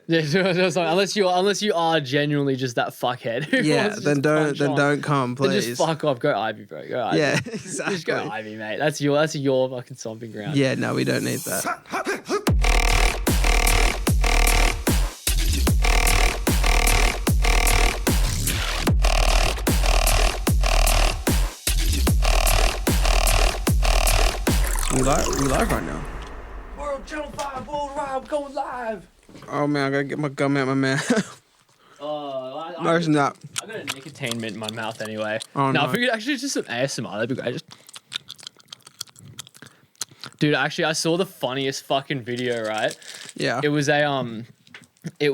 Yeah, unless you are genuinely just that fuckhead. Yeah, then don't come, please. Then just fuck off. Go Ivy, bro. Go Ivy. Yeah, exactly. Just go Ivy, mate. That's your fucking stomping ground. Yeah, no, we don't need that. We live right now. World Channel 5 World Ride, going live. Oh man, I gotta get my gum out my mouth. I Imagine that. got a nicotine mint in my mouth anyway. Oh, no, no. if we could actually just some ASMR, that'd be great. Just... Dude, actually, I saw the funniest fucking video, right? Yeah. It was a dude, it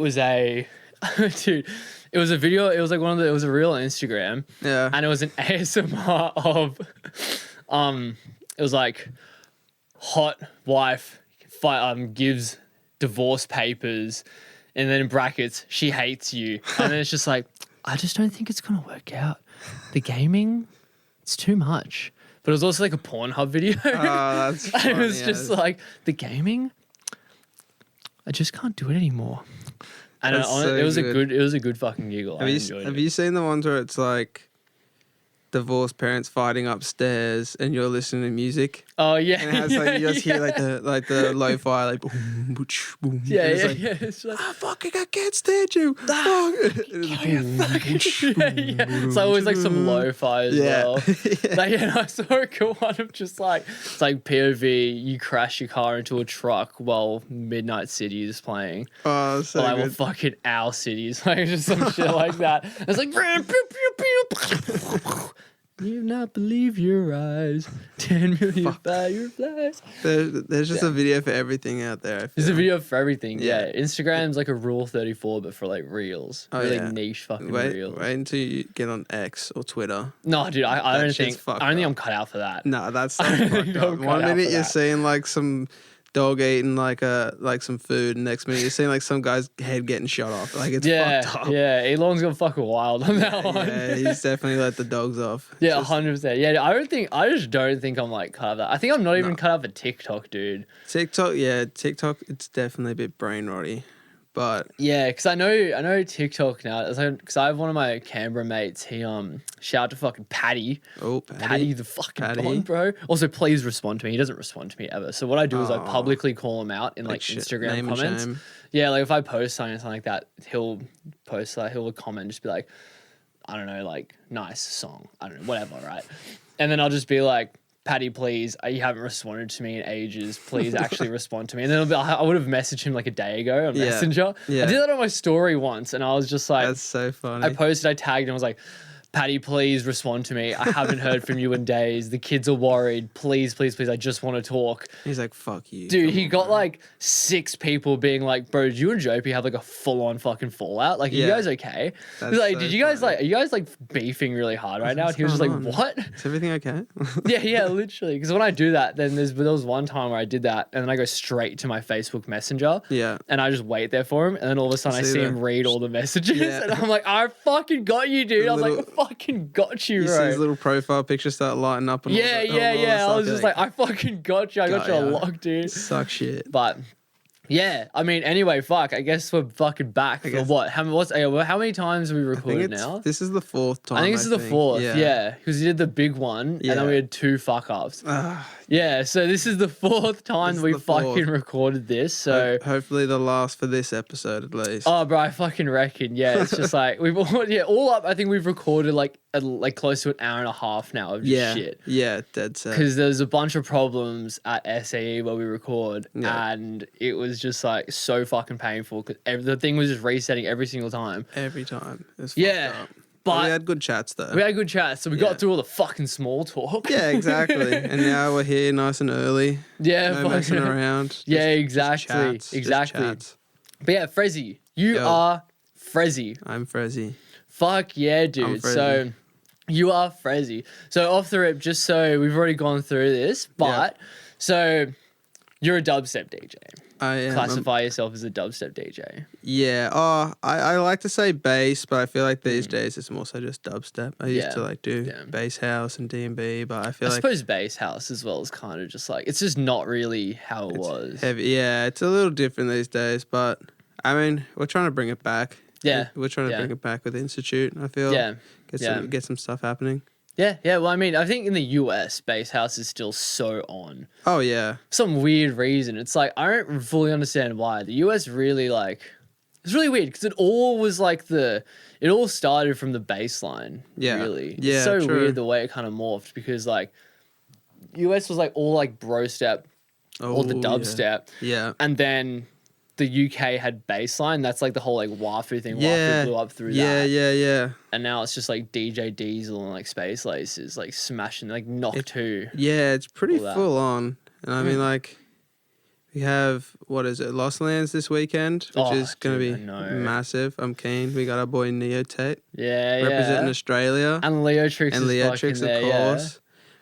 was a video, it was like it was a reel on Instagram. Yeah. And it was an ASMR of, it was like, hot wife gives divorce papers, and then in brackets, she hates you. And then it's just like, I just don't think it's going to work out. The gaming, it's too much. But it was also like a Pornhub video. Oh, that's funny. And it was just like, the gaming, I just can't do it anymore. And it was a good fucking giggle. Have you seen the ones where it's like divorced parents fighting upstairs and you're listening to music? Oh yeah. And it has like you just hear like the lo-fi like boom, boom, boom. Yeah. It's like, fucking I can't stand you. It's like always like some lo-fi as well. Like, I saw a cool one of just like, it's like POV, you crash your car into a truck while Midnight City is playing. Oh, so like, good. well, fucking our cities, like just some shit like that. It's like, pew, pew, pew. You not believe your eyes. 10 million fireflies. There's just a video for everything out there. There's a video for everything. Yeah. Instagram's like a Rule 34, but for like reels. Oh, really yeah. niche fucking Wait reels. until you get on X or Twitter. No, dude, I don't think fucked I'm cut out for that. No, that's I not don't fucked think up. I'm cut One out minute for you're that. seeing like some dog eating like some food, and next minute you're seeing like some guy's head getting shot off. Like it's fucked up. Yeah, Elon's gone fucking wild on that one. Yeah, he's definitely let the dogs off. Yeah, 100%. Yeah, I just don't think I'm like cut out of that. I think I'm not even cut out for TikTok, dude. TikTok, it's definitely a bit brain rotty. But yeah, because I know TikTok now. Because I have one of my Canberra mates. He shout out to fucking Paddy. Oh, Paddy the fucking Don, bro. Also, please respond to me. He doesn't respond to me ever. So what I do is I publicly call him out in like Instagram comments. Yeah, like if I post something like that, he'll post he'll comment, just be like, I don't know, like nice song, I don't know, whatever, right? And then I'll just be like, Paddy, please, you haven't responded to me in ages. Please actually respond to me. And then I would have messaged him like a day ago on Messenger. Yeah. I did that on my story once, and I was just like... That's so funny. I tagged him, I was like, Paddy, please respond to me. I haven't heard from you in days. The kids are worried. Please, please, please, I just want to talk. He's like, fuck you. Dude, he got like 6 people being like, bro, did you and Jopie have like a full-on fucking fallout? Like, are you guys okay? He's like, are you guys like beefing really hard right now? And he was just like, what? Is everything okay? yeah, literally. Because when I do that, then there was one time where I did that, and then I go straight to my Facebook Messenger. Yeah. And I just wait there for him, and then all of a sudden I see him read all the messages, and I'm like, I fucking got you, dude. I was like, I fucking got you, bro. You see his little profile picture start lighting up. And yeah. I was just like, I fucking got you. I got you on lock, dude. Suck shit. But yeah, I mean, anyway, fuck. I guess we're fucking back for what? How many times have we recorded now? This is the 4th time. I think this is the 4th. Yeah, because we did the big one, and then we had 2 fuck ups. Yeah, so this is the 4th time we fucking recorded this. So hopefully the last for this episode at least. Oh, bro, I fucking reckon. Yeah, it's just like we've all up. I think we've recorded like close to an hour and a half now of just shit. Yeah, dead set. Because there's a bunch of problems at SAE where we record, and it was just like so fucking painful because the thing was just resetting every single time. Every time. It up. But we had good chats though. We had good chats, so we got through all the fucking small talk. Yeah, exactly. And now we're here nice and early. Yeah, no messing around. Exactly. But yeah, Frezzy. You are Frezzy. I'm Frezzy. Fuck yeah, dude. So you are Frezzy. So off the rip, just so we've already gone through this, but so you're a dubstep DJ. I am. Classify yourself as a dubstep DJ. Yeah. Oh, I like to say bass, but I feel like these days it's more so just dubstep. I used to like do bass house and DnB, but I suppose bass house as well is kind of just like, it's just not really how it was. Heavy. Yeah, it's a little different these days, but I mean, we're trying to bring it back. Yeah. We're trying to bring it back with the Institute, I feel. Yeah. Get some stuff happening. Yeah, yeah. Well, I mean, I think in the US, Bass House is still so on. Oh, yeah. For some weird reason. It's like, I don't fully understand why. The US really, like... It's really weird, because it all was like it all started from the bass line, really. Yeah, it's so true. weird the way it kind of morphed, because, like, US was, like, all, like, bro step, all the dubstep. Yeah. And then... the UK had baseline. That's like the whole like Wafu thing. Wafu blew up through that. Yeah. And now it's just like DJ Diesel and like Space Laces like smashing like Knock 2. Yeah, it's pretty full on. And I mean like we have Lost Lands this weekend, which is gonna be massive. I'm keen. We got our boy Neo Tate. Representing Australia. And Leo Tricks of course. Yeah.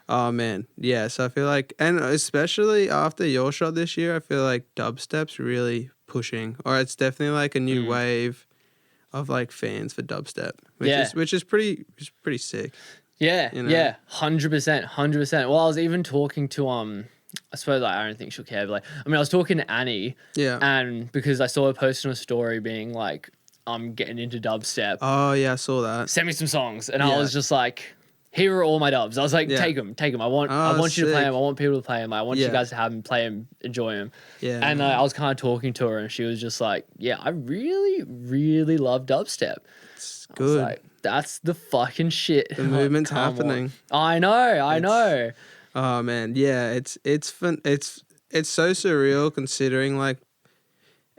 Oh man, yeah. So I feel like, and especially after your shot this year, I feel like dubstep's really pushing, or it's definitely like a new wave of like fans for dubstep, which is pretty sick. Yeah, you know? Yeah, 100%. Well, I was even talking to I suppose like, I don't think she'll care, but like I mean, I was talking to Annie, and because I saw her post on a story being like, I'm getting into dubstep. Oh yeah, I saw that. Send me some songs, and I was just like. Here are all my dubs. I was like, take them. I want you to play them. I want people to play them. I want you guys to have them, play them, enjoy them. Yeah. And I was kind of talking to her, and she was just like, yeah, I really, really love dubstep. It's good. Like, that's the fucking shit. The movement's happening. I know. Oh man, yeah. It's fun. It's so surreal considering like.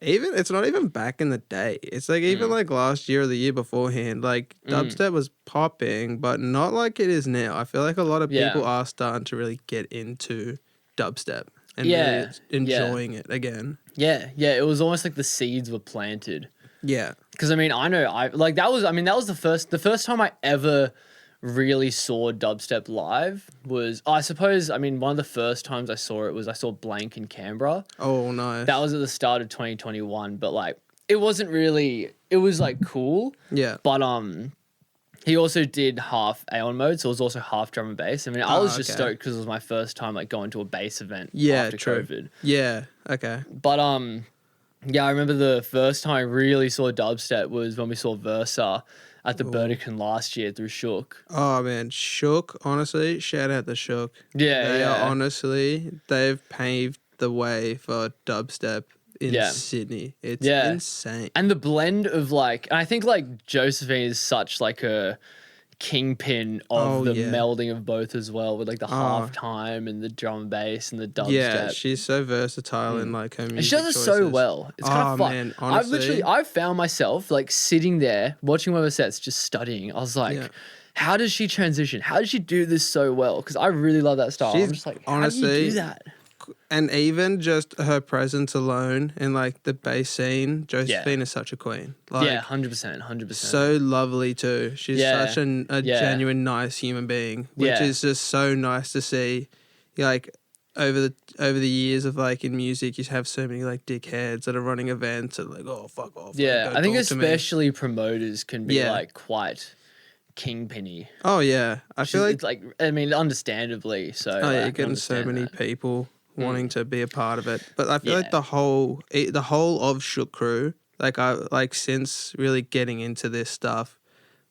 Even it's not even back in the day. It's like even like last year or the year beforehand, like dubstep was popping, but not like it is now. I feel like a lot of people are starting to really get into dubstep and really enjoying it again. Yeah. It was almost like the seeds were planted. Yeah. Because I mean, that was the first time I ever really saw dubstep live was, I suppose, I mean, one of the first times I saw it was I saw Blank in Canberra. Oh, nice. That was at the start of 2021, but like, it wasn't really, it was like cool. Yeah. But he also did half Aeon mode, so it was also half drum and bass. I mean, I was just stoked because it was my first time like going to a bass event after COVID. Yeah, okay. But yeah, I remember the first time I really saw dubstep was when we saw Versa at the Burdekin last year through Shook. Oh man, Shook, honestly, shout out to Shook. Yeah, they've paved the way for dubstep in Sydney. It's insane. And the blend of like, and I think like Josephine is such like a kingpin of the melding of both as well, with like the half time and the drum and bass and the dubstep. Yeah, she's so versatile in like her music and she does it choices. So well. It's kind of fun. Man, honestly, I've found myself like sitting there watching one of her sets, just studying. I was like, how does she transition? How does she do this so well? Because I really love that style. I'm just like, how do you do that? And even just her presence alone in like the bass scene, Josephine is such a queen. Like, 100%. So lovely too. She's such a genuine, nice human being, which is just so nice to see. Like over the years of like in music, you have so many like dickheads that are running events and like, oh fuck off. Yeah, like, I think especially promoters can be like quite kingpinny. Oh yeah, I feel like I mean, understandably so. You're getting so many people wanting to be a part of it, but I feel like the whole of Shook crew, like since really getting into this stuff,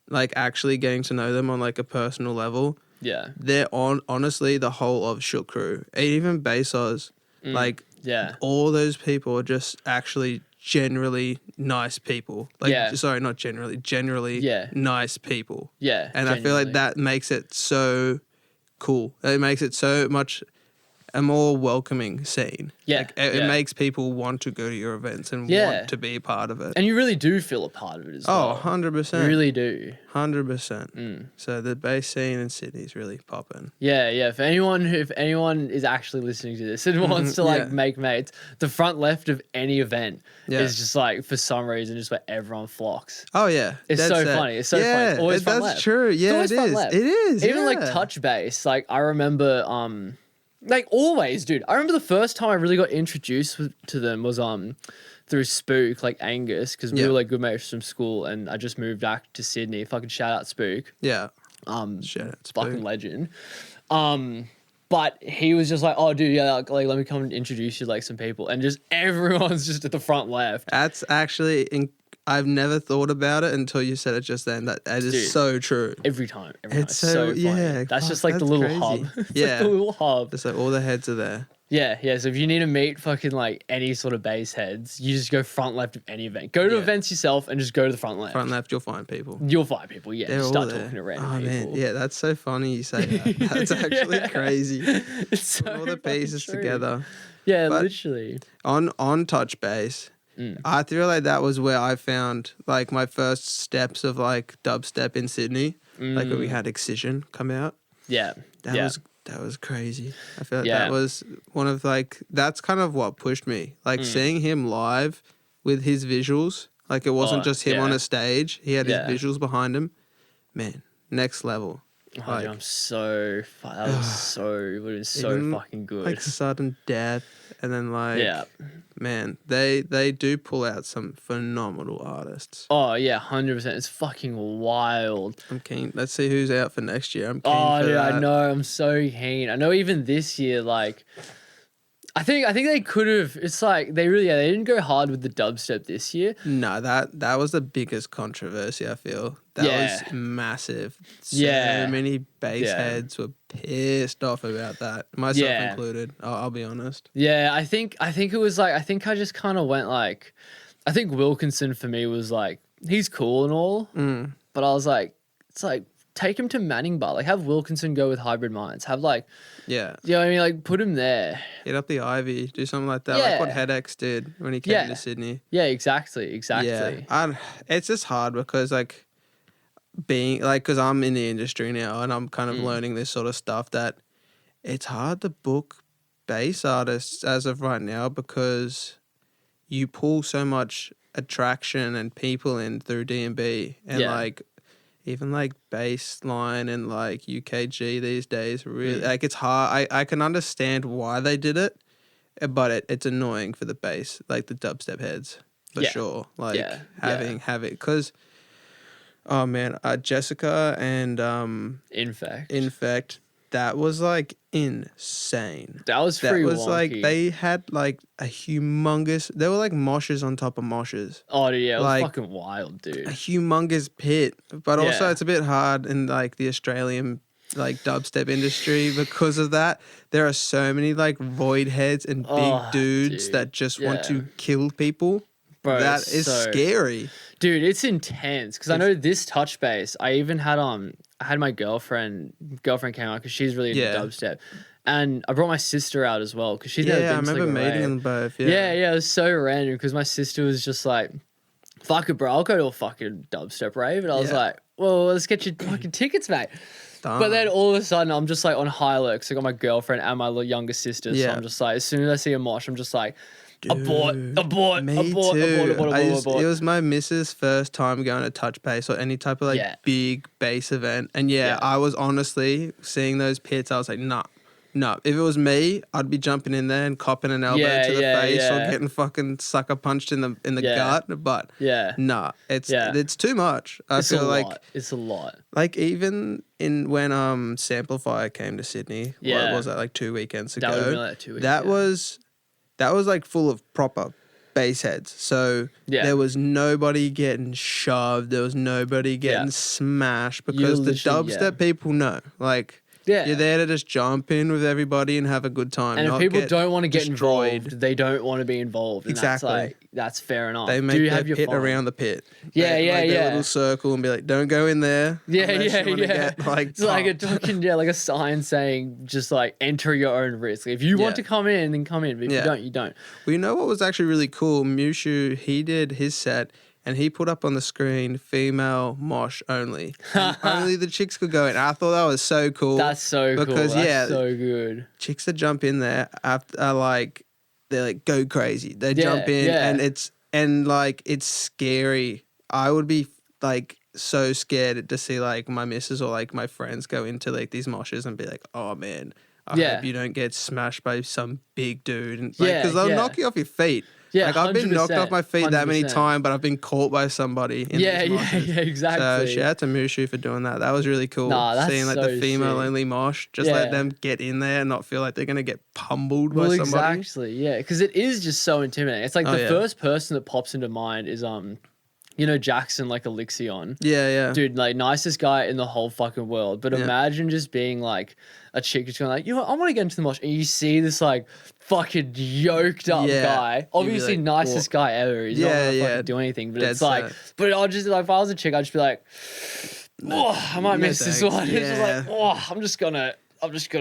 like actually getting to know them on like a personal level, they're honestly the whole of Shook crew, even Bezos, like all those people are just actually generally nice people. Like sorry, not generally nice people. Yeah, and genuinely. I feel like that makes it so cool. It makes it so much a more welcoming scene. Yeah. Like, it makes people want to go to your events and want to be a part of it. And you really do feel a part of it as well. Oh, 100%. You really do. 100%. So the bass scene in Sydney is really popping. Yeah. If anyone is actually listening to this and wants to like make mates, the front left of any event is just like, for some reason, just where everyone flocks. Oh yeah. It's so funny. It's so funny. Always front left. That's true. Yeah, it is. It is. Even like touch bass. Like I remember like always, dude. I remember the first time I really got introduced to them was through Spook, like Angus, because we were like good mates from school, and I just moved back to Sydney. Fucking shout out Spook. Yeah. Shout out Spook. Fucking legend. But he was just like, oh, dude, yeah, like let me come and introduce you to like some people. And just everyone's just at the front left. That's actually, I've never thought about it until you said it just then. That is dude, so true. Every time. It's so funny. Yeah, that's just like the little crazy. Hub. It's like the little hub. Just like all the heads are there. Yeah. So if you need to meet fucking like any sort of bass heads, you just go front left of any event. Go to events yourself and just go to the front left. Front left, you'll find people. Yeah. Just start talking to random people. Man. Yeah, that's so funny you say that. That's actually crazy. It's so all the pieces together. Yeah, but literally. On touch bass, I feel like that was where I found like my first steps of like dubstep in Sydney. Like when we had Excision come out. Yeah. That was crazy. I feel like that was one of like, that's kind of what pushed me. Like seeing him live with his visuals, like it wasn't just him on a stage. He had his visuals behind him. Man, next level. Oh, like, dude, I'm so that was it was so fucking good. Like sudden death, and then like man, they do pull out some phenomenal artists. Oh yeah, 100%. It's fucking wild. I'm keen. Let's see who's out for next year. I'm keen. Oh, for dude, that. I know. I'm so keen. I know. Even this year, like. I think they could have. It's like they didn't go hard with the dubstep this year. No, that was the biggest controversy. I feel that was massive. So many bass heads were pissed off about that, myself included. I'll be honest. Yeah, I think it was like I just kind of went like, I think Wilkinson for me was like he's cool and all, but I was like it's like. Take him to Manning Bar. Like, have Wilkinson go with Hybrid Minds. Have, like... Yeah. You know what I mean? Like, put him there. Hit up the Ivy. Do something like that. Like what Headaches did when he came to Sydney. Yeah, exactly. Yeah. It's just hard because, like, because I'm in the industry now and I'm kind of learning this sort of stuff that it's hard to book bass artists as of right now because you pull so much attraction and people in through DnB and, like... Even like Bassline and like UKG these days, really like it's hard. I can understand why they did it, but it's annoying for the bass, like the dubstep heads for sure. Like having because, oh man, Jessica and Infect. That was like insane. That was wonky. Like they had like a humongous. They were like moshes on top of moshes. Oh yeah, it was like, fucking wild, dude. A humongous pit, but also it's a bit hard in like the Australian like dubstep industry because of that. There are so many like void heads and big dudes that just want to kill people. Bro, that is scary. Dude, it's intense because I know this touch bass. I even had I had my girlfriend came out because she's really into dubstep, and I brought my sister out as well because she's never been to I remember meeting them both. Yeah, it was so random because my sister was just like, "Fuck it, bro, I'll go to a fucking dubstep rave," and I was like, "Well, let's get your fucking tickets, mate." But then all of a sudden, I'm just like on high alert because I got my girlfriend and my younger sister, so I'm just like, as soon as I see a mosh, I'm just like. Dude, abort. It was my missus' first time going to touch bass or any type of like big bass event. And I was honestly seeing those pits. I was like, nah. If it was me, I'd be jumping in there and copping an elbow to the face or getting fucking sucker punched in the gut. But it's too much. I feel like it's a lot. Like even when Samplifier came to Sydney, what was that, like 2 weekends ago? That would have been like 2 weeks. That was like full of proper bass heads. So there was nobody getting shoved. There was nobody getting smashed because the dubstep people know. Like, you're there to just jump in with everybody and have a good time. And if people don't want to get involved, they don't want to be involved. And exactly. That's fair enough. They make their pit around the pit. Their little circle and be like, don't go in there. Get, like, it's like a fucking, like a sign saying just like enter your own risk. If you want to come in, then come in. But if you don't, you don't. Well, you know what was actually really cool? Mushu, he did his set. And he put up on the screen, female mosh only. Only the chicks could go in. I thought that was so cool. That's so cool. Because, that's so good. Chicks that jump in there after they're like go crazy. They jump in and it's scary. I would be like so scared to see like my missus or like my friends go into like these moshes and be like, oh man, I hope you don't get smashed by some big dude. And because they'll knock you off your feet. Yeah, like I've been knocked off my feet 100%. that many times, but I've been caught by somebody. Yeah, exactly. So shout out to Mushu for doing that. That was really cool. Nah, that's seeing like so the female sick. only mosh, just let them get in there and not feel like they're gonna get pummeled by somebody. Exactly, yeah, because it is just so intimidating. It's like the first person that pops into mind is you know, Jackson, like Elixion. Yeah. Dude, like, nicest guy in the whole fucking world. But imagine just being, like, a chick who's going, like, you know what, I want to get into the mosh. And you see this, like, fucking yoked up guy. Obviously, like, nicest guy ever. He's not going to fucking do anything. But it's like, but I'll just, like, if I was a chick, I'd just be like, oh, I might miss this one. It's just like, oh, I'm just gonna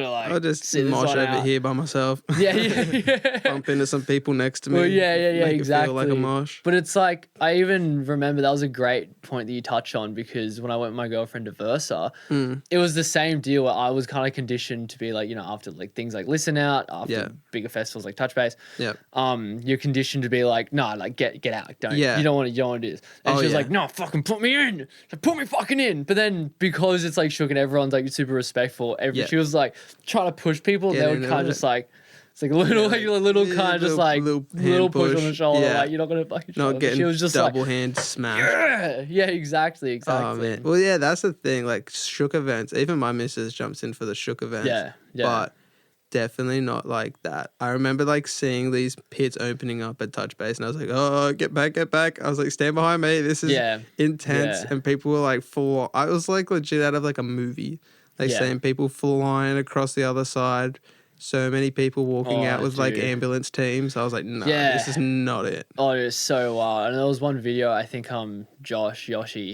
like. I'll just mosh over here by myself. Yeah. Bump into some people next to me. Well, yeah, exactly. Feel like a mosh. But it's like, I even remember that was a great point that you touched on, because when I went with my girlfriend to Versa, it was the same deal where I was kind of conditioned to be like, you know, after like things like Listen Out, after bigger festivals like Touch Base, you're conditioned to be like, no, like get out, you don't want to do this. And she was like, no, fucking put me in, like, put me fucking in. But then because it's like shook and everyone's like super respectful, she was like trying to push people, they would kind of just like, it's like a little kind of just like little push on the shoulder, like you're not gonna fucking not getting she was just double hand smash. Yeah, exactly. Oh man, well yeah, that's the thing. Like shook events, even my missus jumps in for the shook events. Yeah. But definitely not like that. I remember like seeing these pits opening up at Touch Base, and I was like, oh, get back. I was like, stand behind me. This is intense. And people were like full. I was like legit out of like a movie. Like seeing people flying across the other side. So many people walking out with like ambulance teams. I was like, no, this is not it. Oh, it was so wild. And there was one video, I think Yoshi,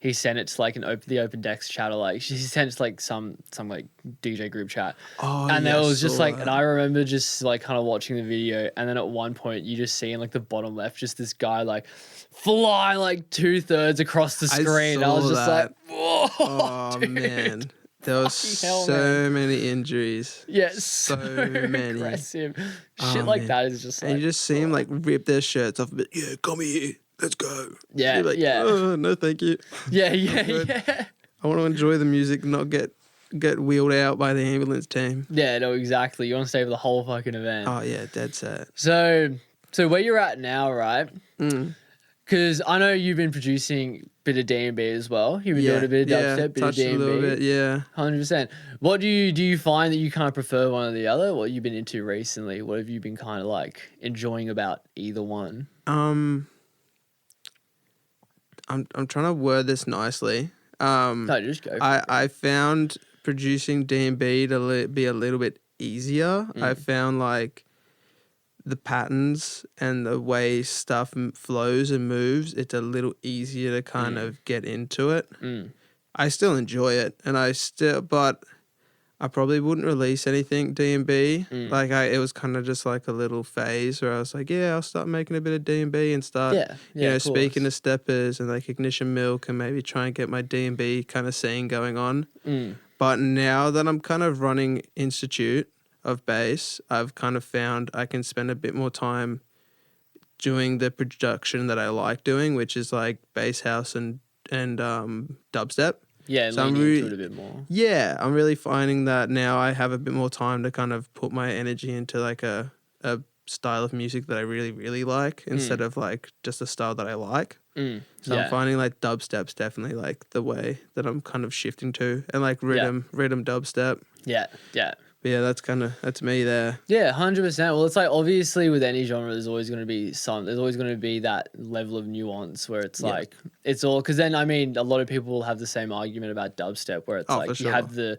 he sent it to like the Open Decks chat, or like he sent it to like some like DJ group chat. And there was just like, and I remember just like kind of watching the video, and then at one point you just see in like the bottom left just this guy like fly like 2/3 across the screen. I was just like, whoa, oh dude. Man. There was so many injuries. Yeah, so many. Aggressive. Shit like that is just like... And you just see them like rip their shirts off a bit. Yeah, come here. Let's go. Yeah, like, oh, no, thank you. Yeah. I want to enjoy the music, not get wheeled out by the ambulance team. Yeah, no, exactly. You want to stay for the whole fucking event. Oh, yeah, dead set. So where you're at now, right? Because I know you've been producing a bit of DnB as well. You've been doing a bit of dubstep, bit of DnB. A little bit, 100%. What do you find that you kind of prefer one or the other? What have you been into recently? What have you been kind of like enjoying about either one? I'm trying to word this nicely. No, just go. I found producing DnB to be a little bit easier. I found like the patterns and the way stuff flows and moves, it's a little easier to kind of get into it. I still enjoy it, and but I probably wouldn't release anything DnB. Like it was kind of just like a little phase where I was like, yeah, I'll start making a bit of DnB and start, speaking to steppers and like Ignition Milk, and maybe try and get my DnB kind of scene going on. But now that I'm kind of running Institute of Bass, I've kind of found I can spend a bit more time doing the production that I like doing, which is like bass house and dubstep. Yeah, so leaning into it a bit more. Yeah, I'm really finding that now I have a bit more time to kind of put my energy into like a style of music that I really, really like instead of like just a style that I like. So I'm finding like dubstep's definitely like the way that I'm kind of shifting to, and like rhythm dubstep. Yeah. But yeah, that's me there. Yeah, 100%. Well, it's like obviously with any genre, there's always going to be that level of nuance where it's like, it's all, because then, I mean, a lot of people will have the same argument about dubstep where it's like, you have the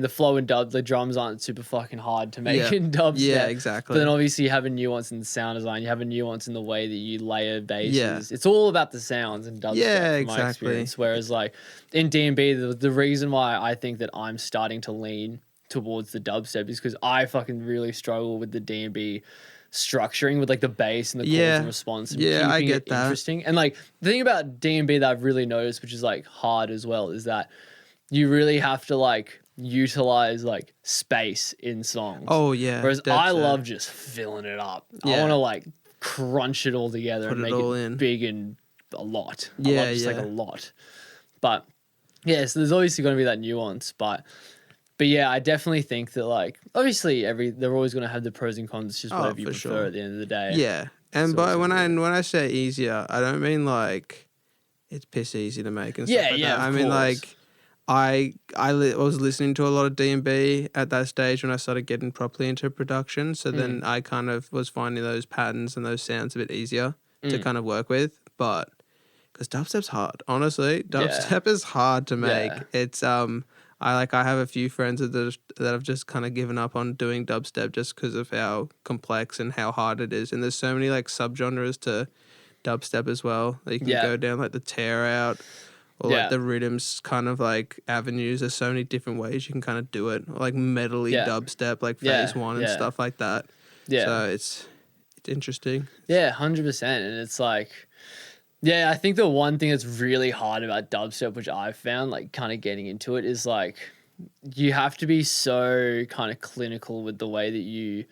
flow and the drums aren't super fucking hard to make in dubstep. Yeah, exactly. But then obviously you have a nuance in the sound design, you have a nuance in the way that you layer basses. Yeah. It's all about the sounds in dubstep, from my experience. Whereas like in DnB, the reason why I think that I'm starting to lean towards the dubstep is because I fucking really struggle with the DnB structuring with like the bass and the chords and response and keeping I get that. Interesting. And like the thing about DnB that I've really noticed, which is like hard as well, is that you really have to like utilize like space in songs. Oh yeah. Whereas I love just filling it up. I want to like crunch it all together and make it big and a lot. I love just like a lot. But yeah, so there's obviously going to be that nuance, but But yeah, I definitely think that like obviously they're always going to have the pros and cons. It's just whatever you prefer at the end of the day. Yeah, and when I say easier, I don't mean like it's piss easy to make and stuff like that. I mean like I was listening to a lot of DnB at that stage when I started getting properly into production. So then I kind of was finding those patterns and those sounds a bit easier to kind of work with. But because dubstep's hard, honestly, dubstep is hard to make. Yeah. It's I have a few friends that have just kind of given up on doing dubstep just because of how complex and how hard it is. And there's so many like subgenres to dubstep as well. That you can go down like the tear out. Or like the rhythms kind of like avenues. There's so many different ways you can kind of do it. Or like metally dubstep, like phase one and stuff like that. Yeah. So it's interesting. Yeah, 100%. And it's like, I think the one thing that's really hard about dubstep, which I've found like kind of getting into it, is like you have to be so kind of clinical with the way that you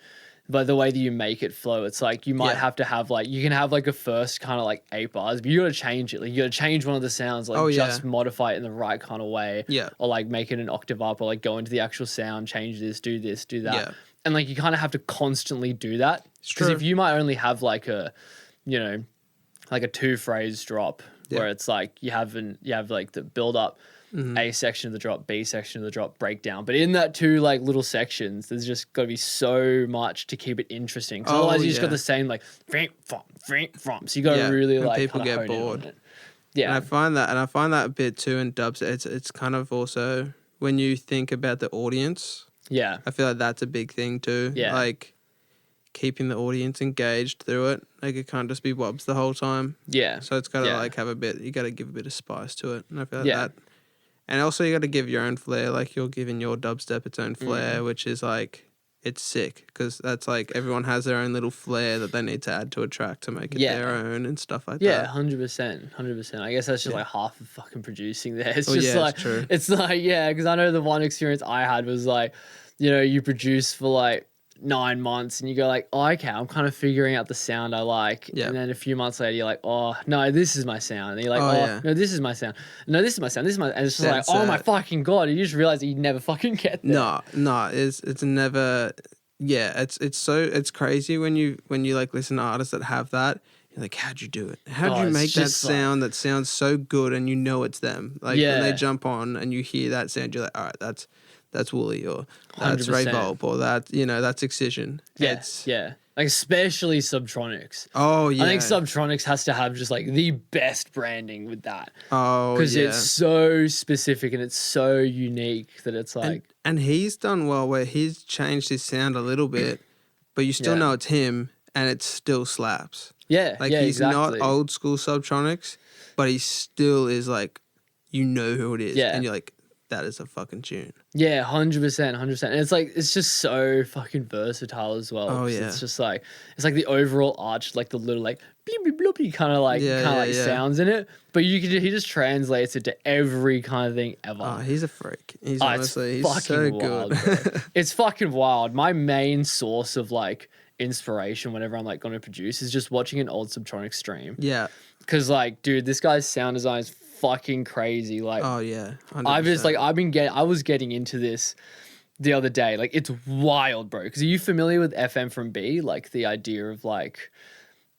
make it flow. It's like you might have to have like, you can have like a first kind of like 8 bars, but you got to change it. Like you got to change one of the sounds, like just modify it in the right kind of way. Yeah. Or like make it an octave up, or like go into the actual sound, change this, do that. Yeah. And like you kind of have to constantly do that. Because if you might only have like a, like a 2-phrase drop where it's like you have like the build up, A section of the drop, B section of the drop, breakdown. But in that 2 like little sections, there's just got to be so much to keep it interesting. Because otherwise you just got the same like from. So you got to really like people get bored. Yeah, and I find that a bit too in dubs. It's kind of also when you think about the audience. Yeah, I feel like that's a big thing too. Yeah, like keeping the audience engaged through it. Like it can't just be wobs the whole time. Yeah, so it's got to like have a bit. You got to give a bit of spice to it. And I feel like that. And also you got to give your own flair. Like you're giving your dubstep its own flair, which is like, it's sick because that's like everyone has their own little flair that they need to add to a track to make it their own and stuff like that. Yeah, 100%. I guess that's just like half of fucking producing there. It's just like, it's like, because I know the one experience I had was like, you produce for like 9 months and you go like, oh, okay, I'm kind of figuring out the sound I like. Yep. And then a few months later, you're like, oh, no, this is my sound. And you're like, no, this is my sound. No, this is my sound. And it's just like, oh my fucking God. You just realize that you never fucking get there. No, it's never, it's crazy when you like listen to artists that have that. You're like, how'd you do it? How'd you make that sound that sounds so good and you know it's them? Like when they jump on and you hear that sound, you're like, all right, that's Wooly, or that's 100%. Ray Volp, or that's Excision. Like especially Subtronics. Oh yeah, I think Subtronics has to have just like the best branding with that. Oh, because it's so specific and it's so unique that it's like. And he's done well where he's changed his sound a little bit, but you still know it's him, and it still slaps. Yeah, like he's not old school Subtronics, but he still is like, you know who it is, and you're like, that is a fucking tune. Yeah, 100%. And it's like, it's just so fucking versatile as well. Oh yeah. It's just like, it's like the overall arch, like the little like bloopy bloopy kind of like sounds in it. But he just translates it to every kind of thing ever. Oh, he's a freak. He's honestly, he's so wild, good. It's fucking wild. My main source of like inspiration whenever I'm like going to produce is just watching an old Subtronic stream. Yeah. Because like, dude, this guy's sound design is fucking crazy. Like, oh yeah, 100%. I was getting into this the other day. Like, it's wild, bro. Because are you familiar with FM from B? Like the idea of like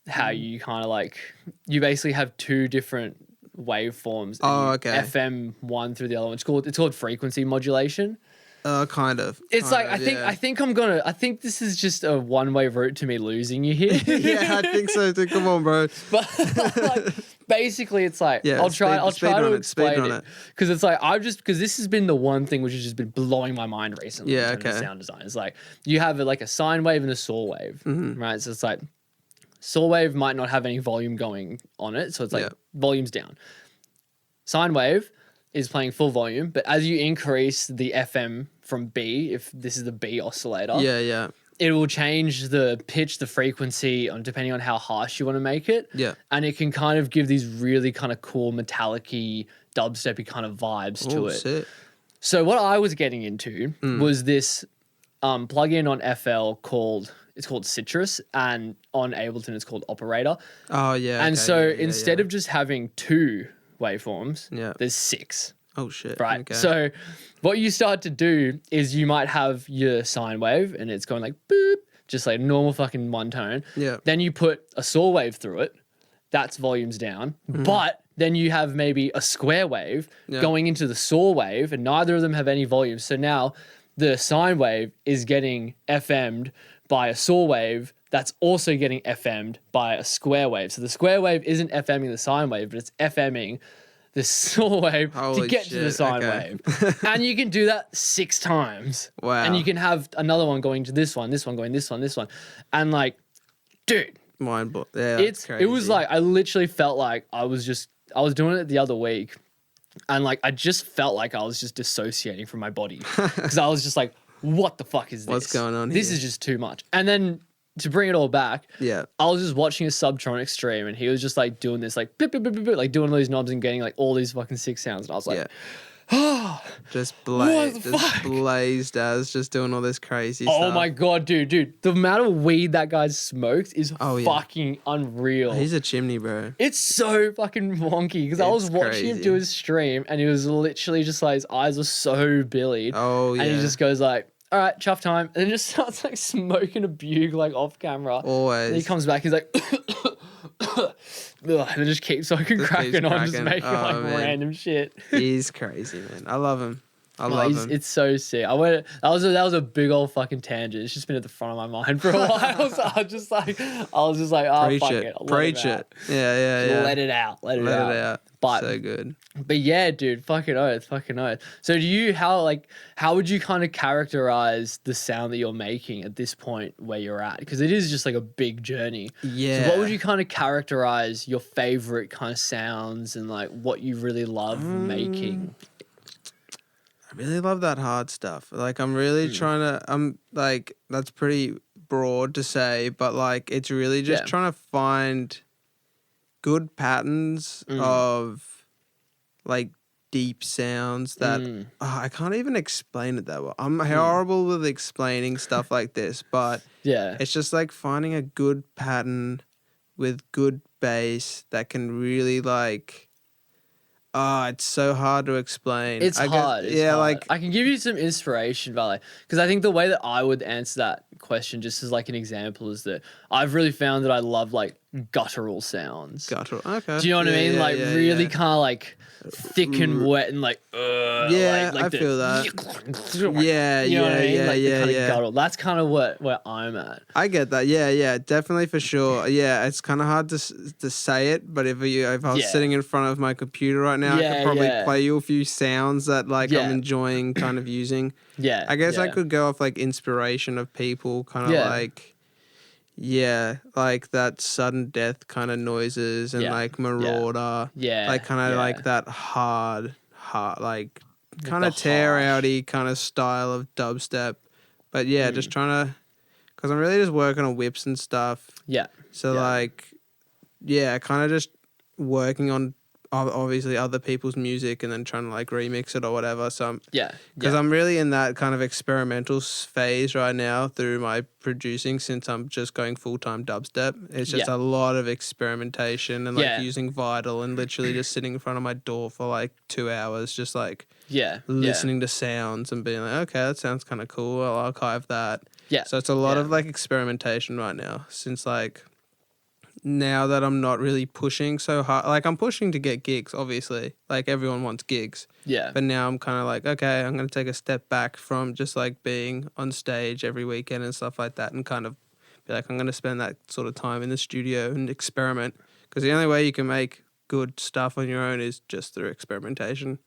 how you kind of like, you basically have 2 different waveforms. Oh, okay. FM one through the other one. It's called frequency modulation. Kind of. It's like, I think this is just a one-way route to me losing you here. Yeah, I think so too. Come on, bro. But like, basically, it's like, I'll try to explain it. Because it's like, because this has been the one thing which has just been blowing my mind recently. Yeah, in terms of sound design. It's like, you have like a sine wave and a saw wave, right? So it's like, saw wave might not have any volume going on it. So it's like, volume's down. Sine wave is playing full volume, but as you increase the FM from B, if this is the B oscillator, it will change the pitch, the frequency, depending on how harsh you want to make it. Yeah, and it can kind of give these really kind of cool metallic-y, dubstep-y kind of vibes to it. Sick. So what I was getting into was this plugin on FL called Citrus, and on Ableton it's called Operator. Oh yeah, and so instead of just having 2 waveforms, there's 6. Oh shit. Right. Okay. So what you start to do is you might have your sine wave and it's going like boop, just like normal fucking one tone. Yeah. Then you put a saw wave through it. That's volumes down. But then you have maybe a square wave going into the saw wave, and neither of them have any volume. So now the sine wave is getting FM'd by a saw wave that's also getting FM'd by a square wave. So the square wave isn't FMing the sine wave, but it's FMing the saw wave to get to the sine wave. And you can do that 6 times. Wow. And you can have another one going to this one going this one. And like, dude. Mind blown. Yeah, It was like, I literally felt like I was doing it the other week. And like, I just felt like I was just dissociating from my body. Because I was just like, what the fuck is this? What's going on here? This is just too much. And then to bring it all back, I was just watching a Subtronic stream and he was just like doing this, like, beep, beep, beep, beep, beep, like doing all these knobs and getting like all these fucking sick sounds. And I was like, just blazed as just doing all this crazy stuff. Oh my God, dude. The amount of weed that guy smokes is fucking unreal. He's a chimney, bro. It's so fucking wonky because I was watching him do his stream and he was literally just like, his eyes were so billied. Oh, yeah. And he just goes like, all right, chuff time. And then just starts like smoking a bug like off camera. Always. And he comes back, he's like, and it just keeps fucking cracking on, just making like random shit. He's crazy, man. I love him. I love him. It's so sick. That was a big old fucking tangent. It's just been at the front of my mind for a while. So I was just like, oh, fuck it. Preach it. Yeah. Let it out. Let it out. But, so good. But yeah, dude, fucking oath. So how would you kind of characterize the sound that you're making at this point where you're at? Because it is just like a big journey. Yeah. So what would you kind of characterize your favorite kind of sounds and like what you really love making? I really love that hard stuff. Like I'm really trying to, that's pretty broad to say, but like it's really just trying to find good patterns of like deep sounds that I can't even explain it that well. I'm horrible with explaining stuff like this, but it's just like finding a good pattern with good bass that can really like, it's so hard to explain. It's hard. Like I can give you some inspiration, Vale, because I think the way that I would answer that question, just as like an example, is that I've really found that I love like guttural sounds. Okay. Do you know what I mean? Like really kind of like thick and wet and like I feel that. You know what I mean? Like the kind of guttural. That's kind of where I'm at. I get that. Yeah, definitely for sure. Yeah, it's kind of hard to say it, but if I was sitting in front of my computer right now, I could probably play you a few sounds that like I'm enjoying kind of using. Yeah. I guess I could go off like inspiration of people, kind of like like that sudden death kind of noises and like Marauder. Like kind of like that hard like kind of tear outy kind of style of dubstep. But just trying to, because I'm really just working on whips and stuff. Yeah. So like, kind of just working on obviously other people's music and then trying to like remix it or whatever. So because I'm really in that kind of experimental phase right now through my producing, since I'm just going full-time dubstep. It's just a lot of experimentation and like using Vital and literally just sitting in front of my door for like 2 hours, just like listening to sounds and being like, okay, that sounds kind of cool. I'll archive that. So it's a lot of like experimentation right now, since like now that I'm not really pushing so hard. Like I'm pushing to get gigs, obviously. Like everyone wants gigs. Yeah. But now I'm kind of like, okay, I'm going to take a step back from just like being on stage every weekend and stuff like that, and kind of be like, I'm going to spend that sort of time in the studio and experiment. Because the only way you can make good stuff on your own is just through experimentation.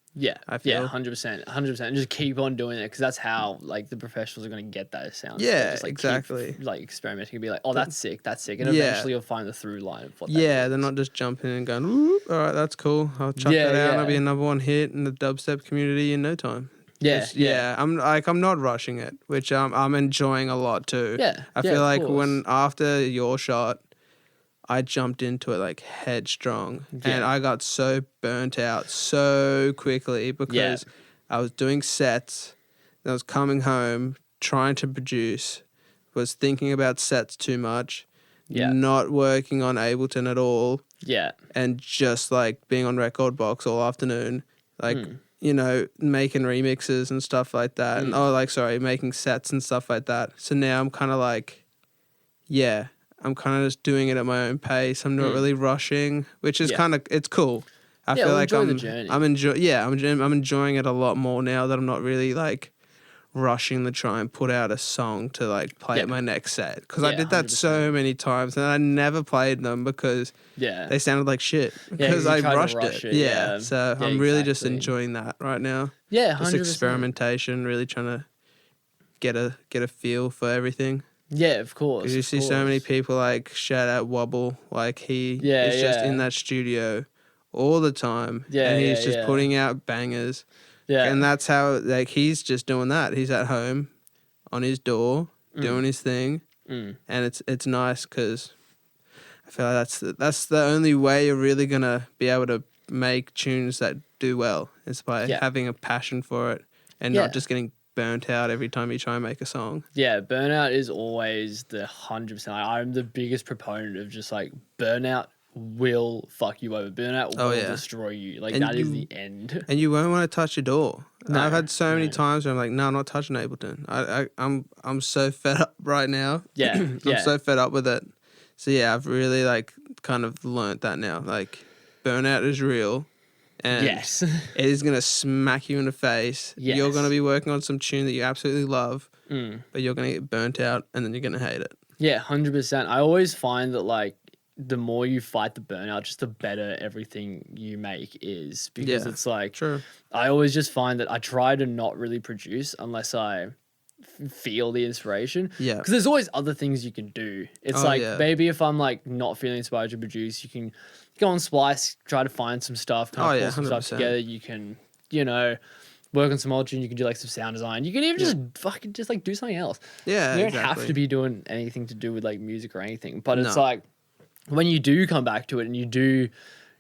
I feel. 100%. And just keep on doing it, because that's how like the professionals are going to get those sounds. Just, like, exactly. Keep, like experimenting and be like, oh, that's sick, and eventually you'll find the through line of what. They're not just jumping in and going, ooh, all right, that's cool. I'll chuck that out. And I'll be a number one hit in the dubstep community in no time. I'm not rushing it, which I'm enjoying a lot too. I feel like when after your shot, I jumped into it like headstrong, and I got so burnt out so quickly because I was doing sets, and I was coming home trying to produce, was thinking about sets too much, not working on Ableton at all, and just like being on Record Box all afternoon, like you know, making remixes and stuff like that. And making sets and stuff like that. So now I'm kind of like, yeah, I'm kind of just doing it at my own pace. I'm not really rushing, which is kind of, it's cool. I feel like the journey. I'm enjoying it a lot more now that I'm not really like rushing to try and put out a song to like play at my next set, because I did that 100%. So many times and I never played them because they sounded like shit because I rushed it. Yeah. So I'm really just enjoying that right now. Yeah, 100%. Just experimentation, really trying to get a feel for everything. Yeah, of course. Because you see so many people like shout out Wobble, like he is just in that studio all the time, and he's just putting out bangers. Yeah. And that's how, like, he's just doing that. He's at home on his door doing his thing. And it's nice because I feel like that's the only way you're really going to be able to make tunes that do well. It's by having a passion for it and not just getting burnt out every time you try and make a song. Yeah, burnout is always the 100%. I'm the biggest proponent of just like burnout will fuck you over. Burnout will destroy you. Like, and that is the end. And you won't want to touch your door. No, I've had so many times where I'm like, no, I'm not touching Ableton. I'm so fed up right now. Yeah. I'm so fed up with it. So yeah, I've really like kind of learnt that now. Like, burnout is real. And it is going to smack you in the face. Yes. You're going to be working on some tune that you absolutely love, but you're going to get burnt out and then you're going to hate it. Yeah, 100%. I always find that like the more you fight the burnout, just the better everything you make is, because it's like, I always just find that I try to not really produce unless I feel the inspiration. Yeah. Because there's always other things you can do. It's maybe if I'm like not feeling inspired to produce, you can go on Splice, try to find some stuff, kind of pull some 100%. Stuff together. You can, you know, work on some old tune. You can do like some sound design. You can even just fucking just like do something else. Yeah, you don't have to be doing anything to do with like music or anything. But it's like, when you do come back to it and you do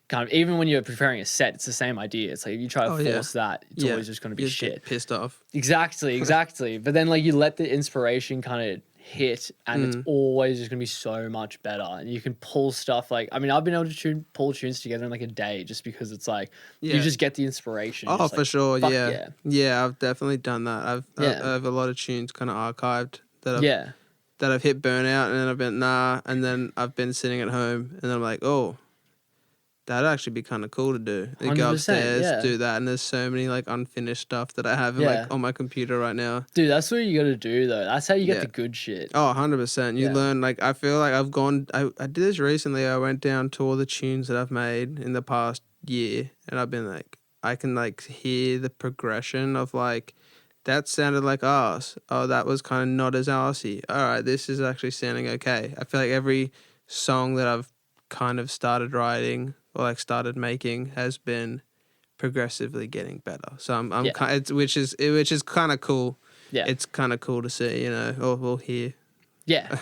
kind of, even when you're preparing a set, it's the same idea. It's like if you try to force that, it's always just going to be shit. Pissed off. Exactly. But then like you let the inspiration kind of hit and it's always just going to be so much better. And you can pull stuff like, I mean, I've been able to pull tunes together in like a day just because it's like, you just get the inspiration. Oh, for sure. Yeah, I've definitely done that. I have a lot of tunes kind of archived that I've hit burnout and then I've been and then I've been sitting at home and then I'm like, oh, that'd actually be kind of cool to do. You go upstairs, do that, and there's so many like unfinished stuff that I have like on my computer right now. Dude, that's what you got to do though. That's how you get the good shit. Oh, 100%. You learn, like, I feel like I've gone, I did this recently. I went down to all the tunes that I've made in the past year and I've been like, I can like hear the progression of like, that sounded like arse. Oh, that was kind of not as arsey. All right, this is actually sounding okay. I feel like every song that I've kind of started writing or like started making has been progressively getting better. So I'm kind of, which is kind of cool. Yeah, it's kind of cool to see, you know, or hear. Yeah.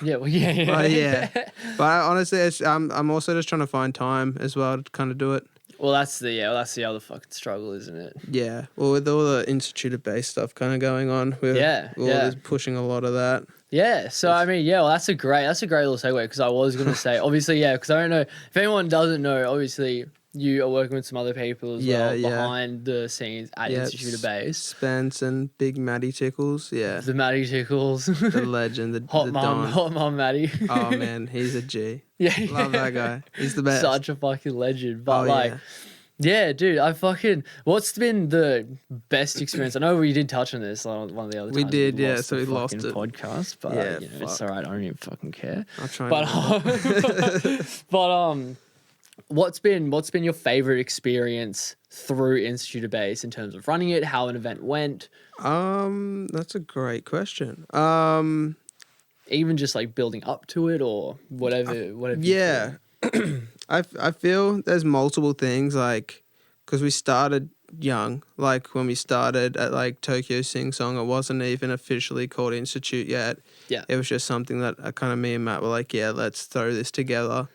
But honestly, I'm also just trying to find time as well to kind of do it. Well, that's the other fucking struggle, isn't it? Yeah. Well, with all the institute-based stuff kind of going on, we're pushing a lot of that. Yeah. So I mean, that's a great little segue, because I was gonna say, obviously, because I don't know if anyone doesn't know, obviously you are working with some other people as well behind the scenes at Institute of Bass. Spence and Big Matty Tickles, the Matty Tickles, the legend, the hot mom Matty. Oh man, he's a G. Love that guy. He's the best. Such a fucking legend. But dude, what's been the best experience? I know we did touch on this on one of the other times. We did, so we lost it. Podcast, but it's all right. I don't even fucking care. I'll try. But what's been your favorite experience through Institute of Bass in terms of running it, how an event went? That's a great question. Even just like building up to it or whatever. Yeah. I feel there's multiple things, like, because we started young. Like when we started at like Tokyo Sing Song, it wasn't even officially called Institute yet. Yeah. It was just something that kind of me and Matt were like, let's throw this together.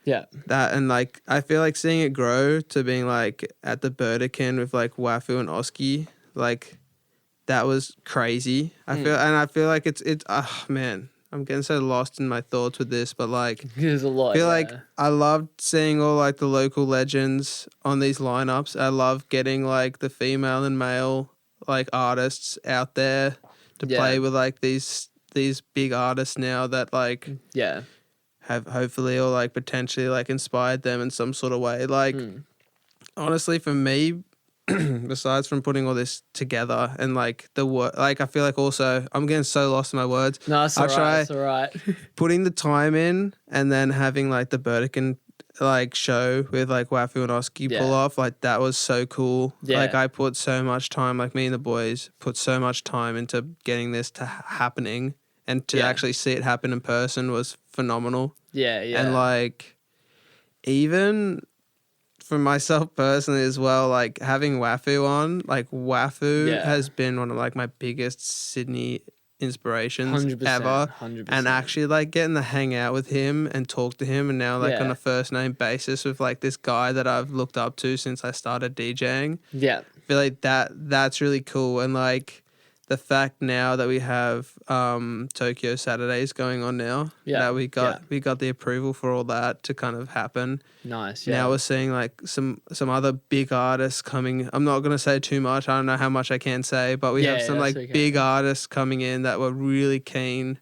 Yeah. That, and like I feel like seeing it grow to being like at the Burdekin with like Wafu and Oski, like that was crazy. I feel like it's oh man, I'm getting so lost in my thoughts with this, but like there's a lot. I feel like I loved seeing all like the local legends on these lineups. I love getting like the female and male like artists out there to play with like these big artists now that like have hopefully or like potentially like inspired them in some sort of way. Like honestly, for me, besides from putting all this together and like the work, like I feel like also I'm getting so lost in my words. No, it's all right. Putting the time in and then having like the Burdekin like show with like Wafu and Oski pull off, like that was so cool. Like I put so much time, like me and the boys put so much time into getting this to happening, and to actually see it happen in person was phenomenal. And like even for myself personally as well, like having Wafu on, like Wafu has been one of like my biggest Sydney inspirations 100%, ever. 100%. And actually like getting to hang out with him and talk to him, and now like on a first name basis with like this guy that I've looked up to since I started DJing. I feel like that's really cool. And like the fact now that we have Tokyo Saturdays going on now, that we got the approval for all that to kind of happen. Nice. Now we're seeing like some other big artists coming. I'm not gonna say too much. I don't know how much I can say, but we have some like big artists coming in that we're really keen.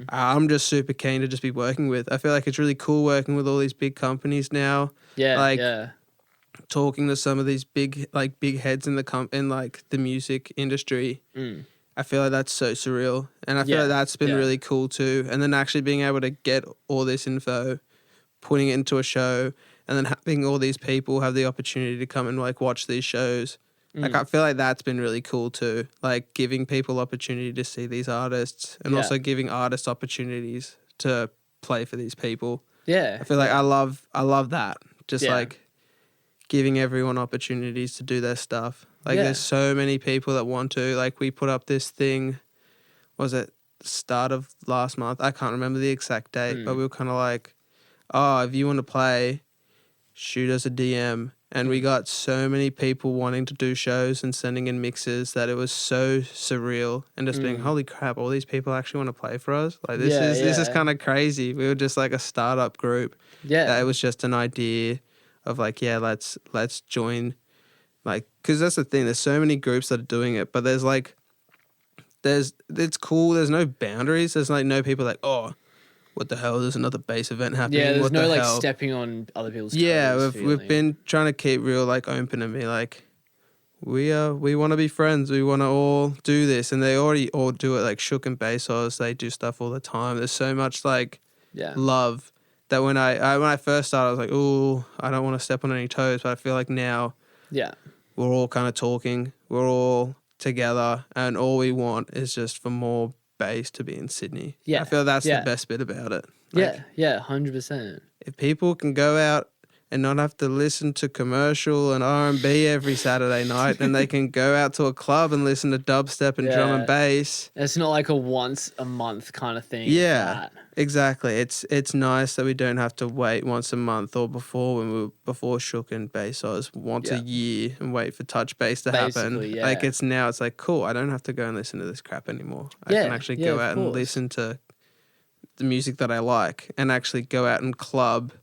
I'm just super keen to just be working with. I feel like it's really cool working with all these big companies now. Talking to some of these big heads in the music industry. I feel like that's so surreal, and I feel like that's been really cool too. And then actually being able to get all this info, putting it into a show, and then having all these people have the opportunity to come and like watch these shows. Like I feel like that's been really cool too. Like giving people opportunity to see these artists, and also giving artists opportunities to play for these people. I feel like I love that. Just like giving everyone opportunities to do their stuff. Like there's so many people that want to. Like we put up this thing, was it start of last month? I can't remember the exact date, but we were kind of like, oh, if you want to play, shoot us a DM. And we got so many people wanting to do shows and sending in mixes that it was so surreal, and just being, holy crap, all these people actually want to play for us. Like this is kind of crazy. We were just like a startup group. That it was just an idea of like, let's join, like, because that's the thing. There's so many groups that are doing it, but it's cool. There's no boundaries. There's like no people like, oh, what the hell? There's another bass event happening. Yeah, there's what no the like hell? stepping on other people's toes. Yeah, we've been trying to keep real like open and be like, we want to be friends. We want to all do this, and they already all do it. Like Shook and Bezos, they do stuff all the time. There's so much like love that when I first started, I was like, oh, I don't want to step on any toes. But I feel like now, we're all kind of talking. We're all together, and all we want is just for more bass to be in Sydney. I feel that's the best bit about it. Like, 100%. if people can go out and not have to listen to commercial and R&B every Saturday night, and they can go out to a club and listen to dubstep and drum and bass. It's not like a once a month kind of thing. Yeah, exactly. It's nice that we don't have to wait once a month, or before Shook and Bezos once a year and wait for touch bass to happen. Like it's like cool. I don't have to go and listen to this crap anymore. I can actually go out and listen to the music that I like, and actually go out and club.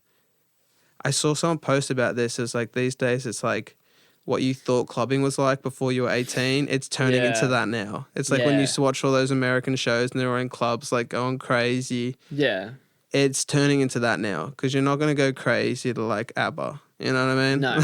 I saw someone post about this. It's like these days it's like what you thought clubbing was like before you were 18. It's turning into that now. It's like when you used to watch all those American shows and they were in clubs like going crazy. Yeah. It's turning into that now, because you're not going to go crazy to like ABBA. You know what I mean? No.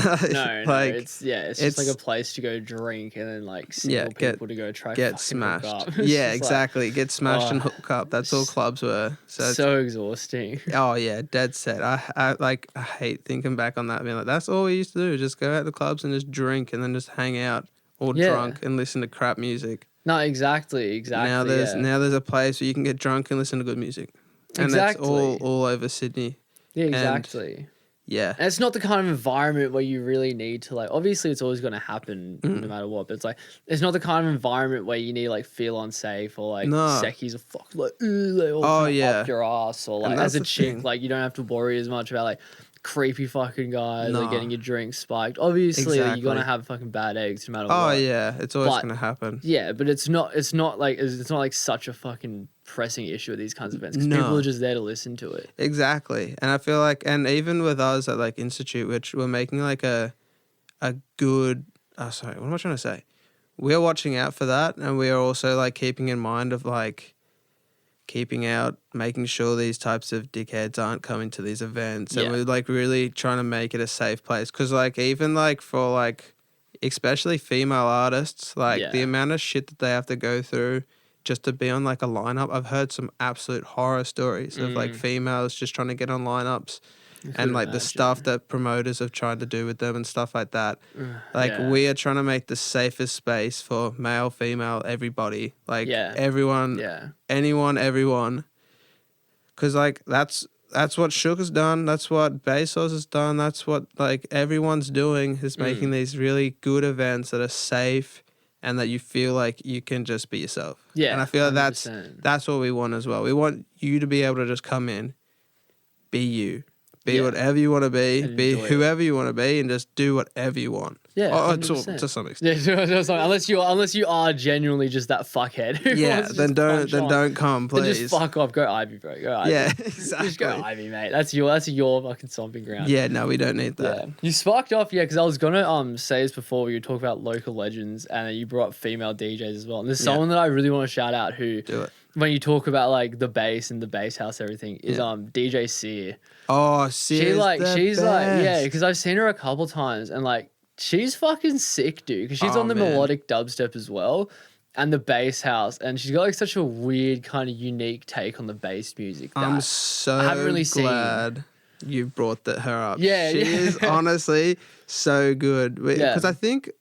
Like, it's just like a place to go drink and then like single people to go try get smashed. Yeah, exactly. Like, get smashed and hook up. That's all clubs were. So exhausting. Oh yeah, dead set. I hate thinking back on that, being like, that's all we used to do, just go out to clubs and just drink and then just hang out all drunk and listen to crap music. No, exactly. Now there's a place where you can get drunk and listen to good music. And that's all over Sydney. Yeah, exactly. And it's not the kind of environment where you really need to like, obviously it's always going to happen no matter what, but it's like, it's not the kind of environment where you need to like feel unsafe or like secchies are fucked like, they all up your ass, or like as a chick, like you don't have to worry as much about like creepy fucking guys like getting your drinks spiked. Obviously, you're gonna have fucking bad eggs no matter what. Oh yeah, it's always gonna happen. Yeah, but it's not like such a fucking pressing issue with these kinds of events because people are just there to listen to it. Exactly, and I feel like, and even with us at like Institute, which we're making like a good. Sorry, what am I trying to say? We're watching out for that, and we are also like keeping in mind of like making sure these types of dickheads aren't coming to these events, and we're like really trying to make it a safe place because like even like for like especially female artists, like the amount of shit that they have to go through just to be on like a lineup. I've heard some absolute horror stories of like females just trying to get on lineups and like the stuff that promoters have tried to do with them and stuff like that. Like we are trying to make the safest space for male, female, everybody, like everyone, anyone, everyone. Cause like that's what Shook has done. That's what Bezos has done. That's what like everyone's doing is making these really good events that are safe and that you feel like you can just be yourself. Yeah. And I feel like that's what we want as well. We want you to be able to just come in, be you. Be whatever you want to be whoever you want to be, and just do whatever you want. Yeah, to some extent. Yeah, unless you are genuinely just that fuckhead. Then don't come, please. Then just fuck off. Go Ivy, bro. Go Ivy. Yeah, exactly. Just go Ivy, mate. That's your fucking stomping ground. Yeah, no, we don't need that. Yeah. You sparked off, because I was gonna say this before. We were talking about local legends, and you brought up female DJs as well. And there's someone that I really want to shout out who. Do it. When you talk about like the bass and the bass house, everything is DJ Sear. Oh, Sear's she's like because I've seen her a couple times and like she's fucking sick, dude. Because she's on the melodic dubstep as well, and the bass house, and she's got like such a weird kind of unique take on the bass music. I'm so I haven't really glad you brought her up. Yeah, she is honestly so good because I think.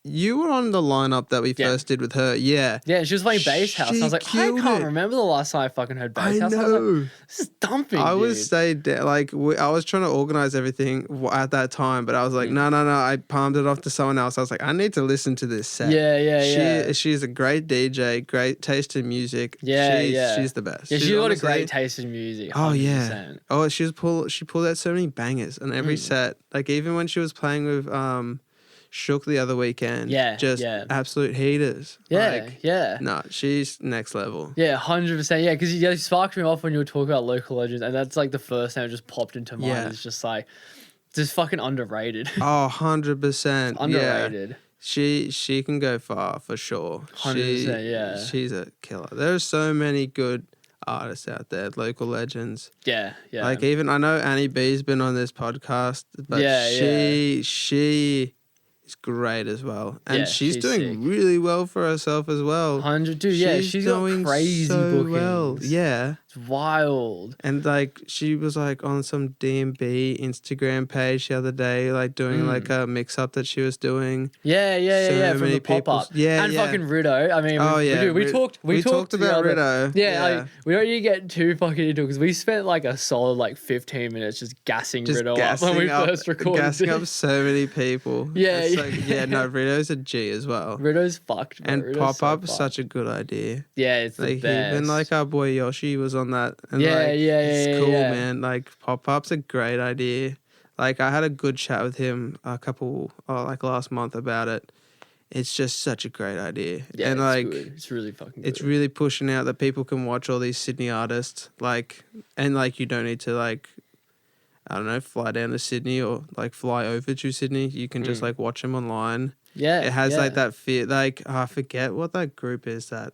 You were on the lineup that we first did with her, Yeah, and she was playing bass house. And I was like, I can't remember the last time I fucking heard bass house. I know. I was like, this is dumping, I dude. was I was trying to organize everything at that time, but I was like, no. I palmed it off to someone else. I was like, I need to listen to this set. Yeah. She's a great DJ, great taste in music. She's the best. Yeah, she's got a great taste in music. 100%. Oh yeah. Oh, she pulled out so many bangers on every set. Like even when she was playing with Shook the other weekend. Absolute heaters. No, she's next level. Yeah, 100%. Yeah, because you sparked me off when you were talking about local legends, and that's like the first name that just popped into mind. Yeah. It's just like, just fucking underrated. Oh, 100%. Underrated. Yeah. She can go far for sure. 100%. She's a killer. There's so many good artists out there, local legends. Yeah. Like even I know Annie B's been on this podcast, but she is great as well, and she's doing sick. Really well for herself as well. 100, dude. She's got crazy bookings. Well. Yeah, it's wild. And like she was like on some DnB Instagram page the other day, like doing like a mix up that she was doing. Yeah. From the pop up. And fucking Rido. I mean, we talked about Rido. Like, we don't need to get too fucking into it because we spent like a solid like 15 minutes just gassing Rido up when we first recorded. Gassing up so many people. No, Rido's a G as well. Rido's fucked, bro. And pop-up is such a good idea. Yeah, it's the best. Even like our boy Yoshi was on that. And it's cool, man. Like pop-up's a great idea. Like I had a good chat with him last month about it. It's just such a great idea. Yeah, and like good. It's really fucking good. It's really pushing out that people can watch all these Sydney artists, like, and like you don't need to like, I don't know, fly down to Sydney or like fly over to Sydney. You can just like watch them online. Yeah. It has like that fear, like, I forget what that group is that.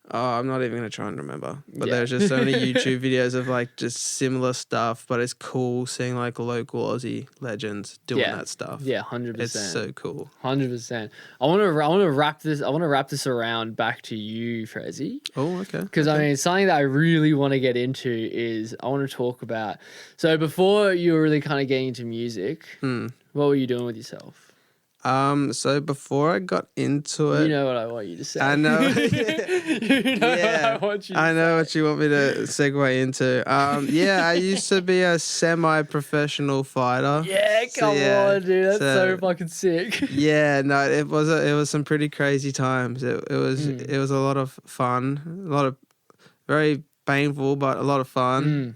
Oh, I'm not even going to try and remember. But there's just so many YouTube videos of like just similar stuff. But it's cool seeing like local Aussie legends doing that stuff. Yeah, 100%. It's so cool. 100%. I want to wrap this around back to you, Frezzy. Oh, okay. Because I mean, something that I really want to get into is I want to talk about. So before you were really kind of getting into music, what were you doing with yourself? So before I got into it, you know what I want you to say. I know. You know what I want you to I know what you want me to segue into. I used to be a semi-professional fighter. Yeah, come on, dude. That's so fucking sick. Yeah, no, it was some pretty crazy times. It was a lot of fun, a lot of very painful, but a lot of fun.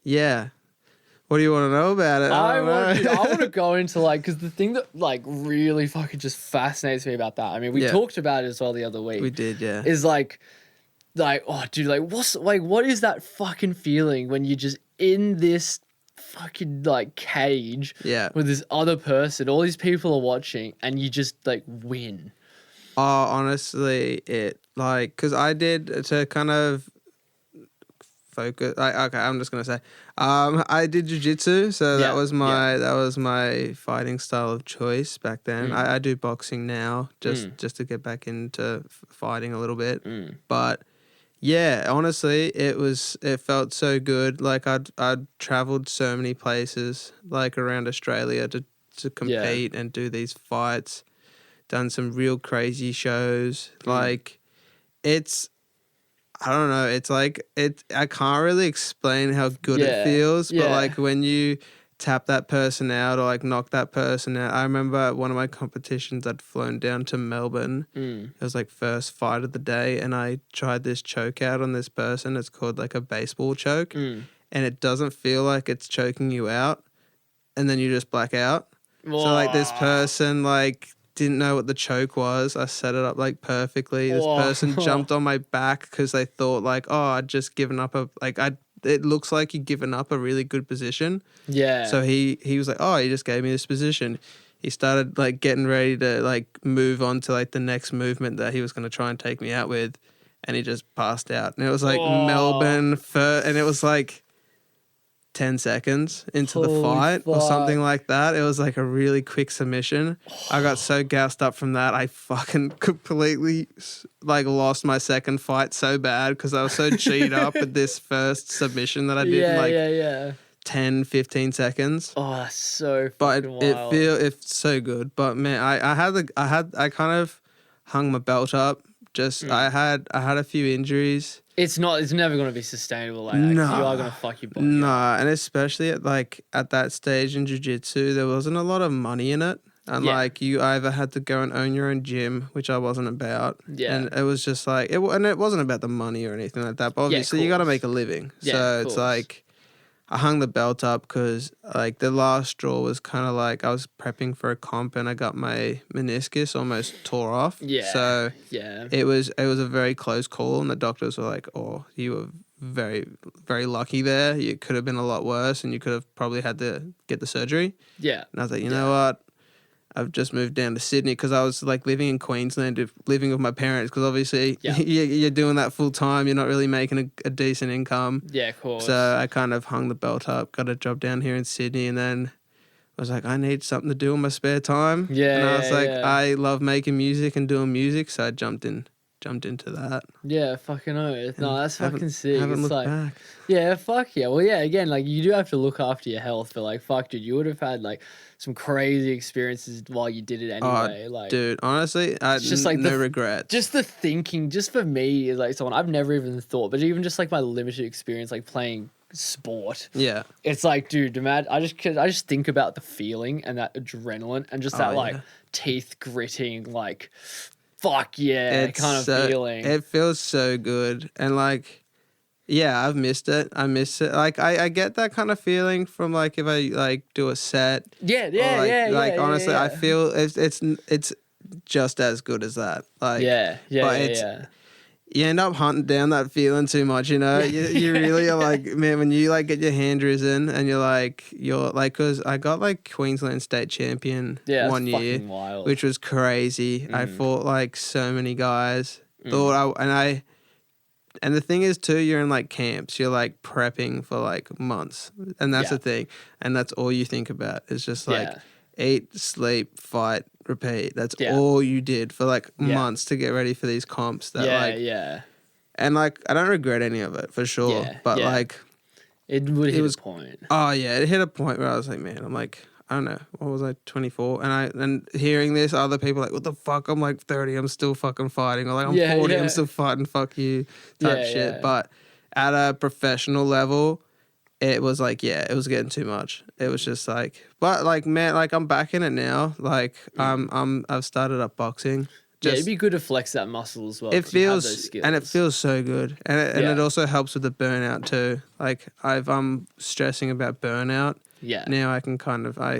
Yeah. What do you want to know about it? I want to go into like, because the thing that like really fucking just fascinates me about that. I mean, we talked about it as well the other week. We did, yeah. Is like, oh, dude, like, what is that fucking feeling when you're just in this fucking like cage with this other person, all these people are watching, and you just like win? Oh, honestly, it like, because I did to kind of focus. Okay, I'm just gonna say, I did jiu-jitsu, so that was my fighting style of choice back then. I do boxing now, just to get back into fighting a little bit, but. Yeah, honestly, it felt so good. Like I'd traveled so many places, like around Australia to compete and do these fights, done some real crazy shows. Like I don't know, it's like I can't really explain how good it feels, but like when you tap that person out or like knock that person out. I remember at one of my competitions I'd flown down to Melbourne. It was like first fight of the day, and I tried this choke out on this person. It's called like a baseball choke, and it doesn't feel like it's choking you out, and then you just black out. Whoa. So like this person like didn't know what the choke was. I set it up like perfectly. This person jumped on my back because they thought like, oh, I'd just given up it looks like you've given up a really good position. Yeah. So he was like, oh, he just gave me this position. He started like getting ready to like move on to like the next movement that he was going to try and take me out with. And he just passed out. And it was like Melbourne and it was like 10 seconds into the fight or something like that. It was like a really quick submission. I got so gassed up from that. I fucking completely like lost my second fight so bad because I was so cheated up at this first submission that I did in like 10, 15 seconds. Oh, that's so fucking wild. It's so good. But man, I kind of hung my belt up. I had a few injuries. It's never going to be sustainable like that. You are going to fuck your body up. And especially at that stage in jiu-jitsu, there wasn't a lot of money in it. And like you either had to go and own your own gym, which I wasn't about. Yeah. And it was just like, it wasn't about the money or anything like that. But obviously you got to make a living. So it's like, I hung the belt up because like the last straw was kind of like I was prepping for a comp and I got my meniscus almost tore off. Yeah. So it was a very close call, and the doctors were like, "Oh, you were very, very lucky there. It could have been a lot worse, and you could have probably had to get the surgery." Yeah. And I was like, you know what? I've just moved down to Sydney because I was like living in Queensland, living with my parents because obviously you're doing that full time. You're not really making a decent income. Yeah, of course. So I kind of hung the belt up, got a job down here in Sydney, and then I was like, I need something to do in my spare time. Yeah, and I was like, I love making music and doing music, so I jumped into that. Yeah, fucking oath. No, that's fucking sick. Haven't looked back. Yeah, fuck yeah. Well, yeah, again, like you do have to look after your health, but like, fuck, dude, you would have had like some crazy experiences while you did it anyway. Like, dude, honestly, it's just like no regret. Just the thinking, just for me, is like someone I've never even thought, but even just like my limited experience, like playing sport. Yeah, it's like, dude, I just think about the feeling and that adrenaline and just that teeth gritting, like. Fuck yeah, kind of feeling. It feels so good. And like, yeah, I've missed it. I miss it. Like, I get that kind of feeling from like if I like do a set. Like, honestly, I feel it's just as good as that. Like, you end up hunting down that feeling too much, you know. You really are like, man, when you like get your hand risen and you're like, because I got like Queensland state champion one year, which was crazy. I fought like so many guys. And the thing is too, you're in like camps. You're like prepping for like months, and that's the thing, and that's all you think about. It's just like eat, sleep, fight, repeat. That's all you did for like months to get ready for these comps. And like I don't regret any of it for sure. But like it would hit a point. Oh yeah, it hit a point where I was like, man, I'm like, I don't know, what was I, 24? And hearing this, other people like, what the fuck? I'm like 30, I'm still fucking fighting. Or like I'm 40, I'm still fighting. Fuck you, type shit. But at a professional level, it was like, it was getting too much. It was just like, but like, man, like I'm back in it now. Like I've started up boxing it'd be good to flex that muscle as well. It feels so good, and it also helps with the burnout too. Like I'm stressing about burnout. Yeah. Now I can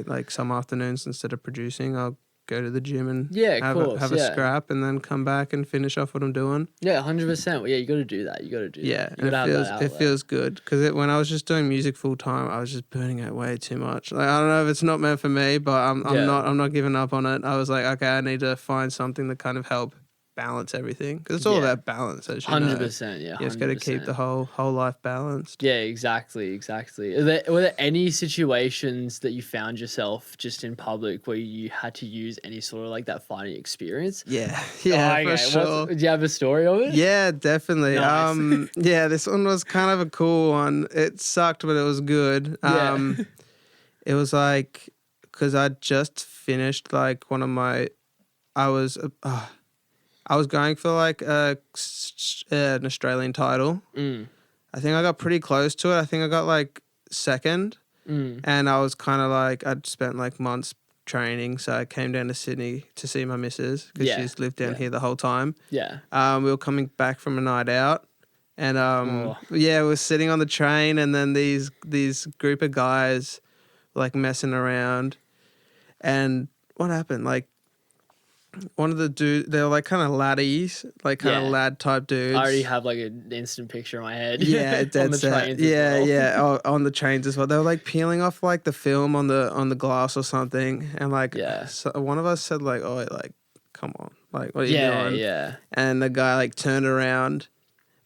like some afternoons instead of producing, I'll go to the gym and have a scrap, and then come back and finish off what I'm doing. Yeah, 100%. Yeah, you got to do that. Yeah, and it feels good because when I was just doing music full time, I was just burning out way too much. Like I don't know if it's not meant for me, but I'm not giving up on it. I was like, okay, I need to find something to kind of help balance everything because it's all about balance. As you 100%. Yeah, 100%. You just got to keep the whole life balanced. Yeah, exactly. Were there any situations that you found yourself just in public where you had to use any sort of like that fighting experience? Yeah, for sure. Do you have a story of it? Yeah, definitely. Nice. This one was kind of a cool one. It sucked, but it was good. It was like because I just finished like one of my. I was going for like an Australian title. I think I got pretty close to it. I think I got like second. And I was kind of like, I'd spent like months training. So I came down to Sydney to see my missus because she's lived down here the whole time. Yeah. We were coming back from a night out. And we were sitting on the train, and then these group of guys like messing around. And what happened? Like, one of the dudes, they were like kind of laddies, like kind of lad type dudes. I already have like an instant picture in my head. Yeah, dead set. Yeah. On the trains as well. They were like peeling off like the film on the glass or something, and like so one of us said like, "Oh, like come on, like what are you doing?" Yeah. And the guy like turned around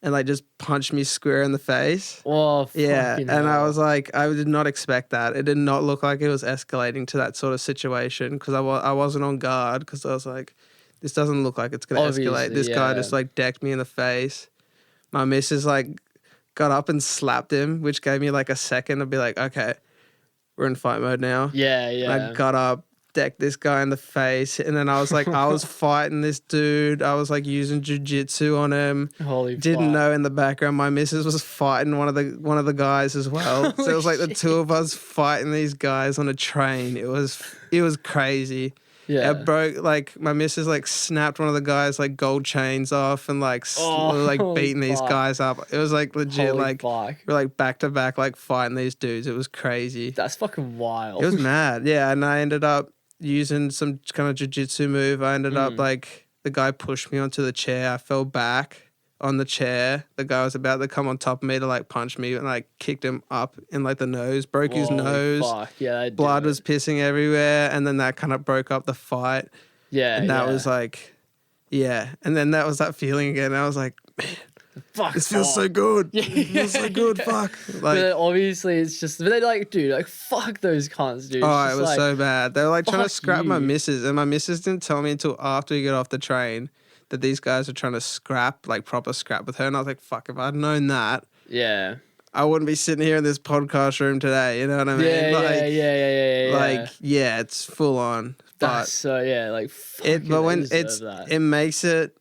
and like just punched me square in the face. Oh, and I was like, I did not expect that. It did not look like it was escalating to that sort of situation because I wasn't on guard because I was like, this doesn't look like it's going to escalate. This guy just like decked me in the face. My missus like got up and slapped him, which gave me like a second to be like, okay, we're in fight mode now. Yeah. And I got up, decked this guy in the face, and then I was like, I was fighting this dude. I was like using jiu-jitsu on him. Didn't know in the background my missus was fighting one of the guys as well. So it was like the two of us fighting these guys on a train. It was crazy. Yeah. It broke, like my missus like snapped one of the guys like gold chains off and like beating these guys up. It was like legit we're like back to back like fighting these dudes. It was crazy. That's fucking wild. It was mad. Yeah, and I ended up using some kind of jiu-jitsu move. I ended up like the guy pushed me onto the chair. I fell back on the chair. The guy was about to come on top of me to like punch me, and I kicked him up in like the nose, broke his nose. Fuck. Yeah, blood was pissing everywhere, and then that kind of broke up the fight. Yeah, and that was like, and then that was that feeling again. I was like, man, fuck, this feels so good. It feels so good. Fuck. Like, but obviously, it's just, but they're like, dude, like, fuck those cunts, dude. Oh, it was so bad. They were like trying to scrap my missus, and my missus didn't tell me until after we got off the train that these guys were trying to scrap, like proper scrap with her. And I was like, fuck, if I'd known that, I wouldn't be sitting here in this podcast room today. You know what I mean? Yeah. It's full on. That's so, like, but when it makes it,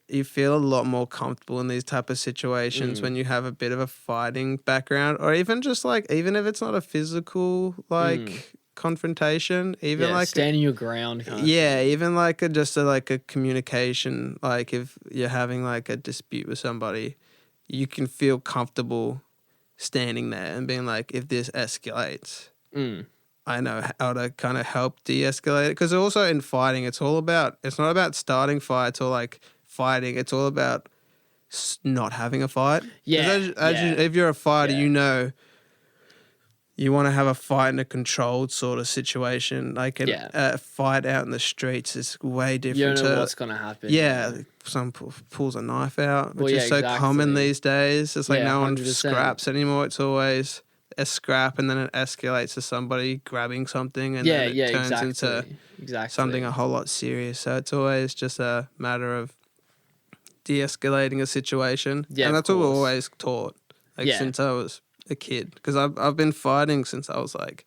you feel a lot more comfortable in these type of situations when you have a bit of a fighting background, or even just like, even if it's not a physical, like, confrontation, even like standing your ground kind of even like a communication, like if you're having like a dispute with somebody, you can feel comfortable standing there and being like, if this escalates, I know how to kind of help de-escalate it. Because also in fighting, it's not about starting fights or like fighting, it's all about not having a fight. If you're a fighter, you know you want to have a fight in a controlled sort of situation. Like a fight out in the streets is way different. You don't know what's going to happen. Yeah, some pulls a knife out, which is so common these days. It's like no one scraps anymore. It's always a scrap, and then it escalates to somebody grabbing something, and then it turns into something a whole lot serious. So it's always just a matter of de-escalating a situation. Yeah, and that's what we're always taught, like since I was a kid, because I've been fighting since I was like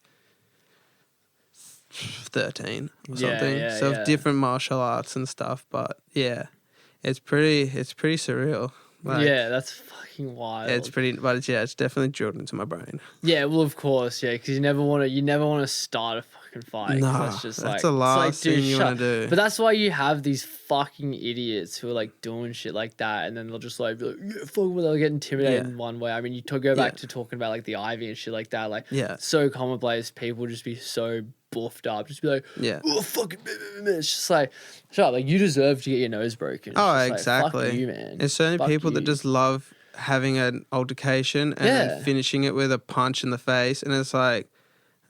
13 or something. So different martial arts and stuff, but it's pretty surreal. Like, that's fucking wild. It's pretty, but it's definitely drilled into my brain. Yeah, well, of course, because you never want to start a fucking fucking fight. No, that's just that's the last thing you want to do. But that's why you have these fucking idiots who are like doing shit like that, and then they'll just like be like, yeah, fuck, well, they'll get intimidated in one way. I mean, you go back to talking about like the Ivy and shit like that. Like, so commonplace. People just be so buffed up, just be like, oh fuck it, it's just like, shut up, like you deserve to get your nose broken. Oh, exactly. Like, fuck you, man. There's so many people that just love having an altercation and then finishing it with a punch in the face, and it's like,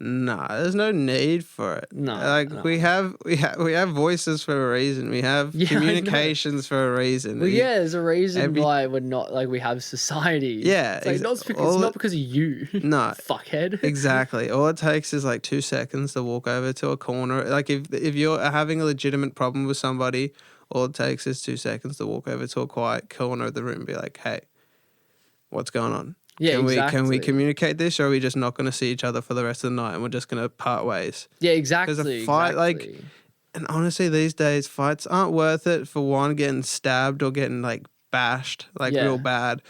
nah, there's no need for it. No, like we have voices for a reason. We have communications for a reason. Well, there's a reason why we're not like we have society. Yeah, it's not because of you. No, fuckhead. Exactly. All it takes is like 2 seconds to walk over to a corner. Like if you're having a legitimate problem with somebody, all it takes is 2 seconds to walk over to a quiet corner of the room and be like, hey, what's going on? Yeah, Can we communicate this, or are we just not going to see each other for the rest of the night and we're just going to part ways? Yeah, exactly. Because a fight, like, and honestly, these days, fights aren't worth it for one, getting stabbed or getting, like, bashed, like, real bad,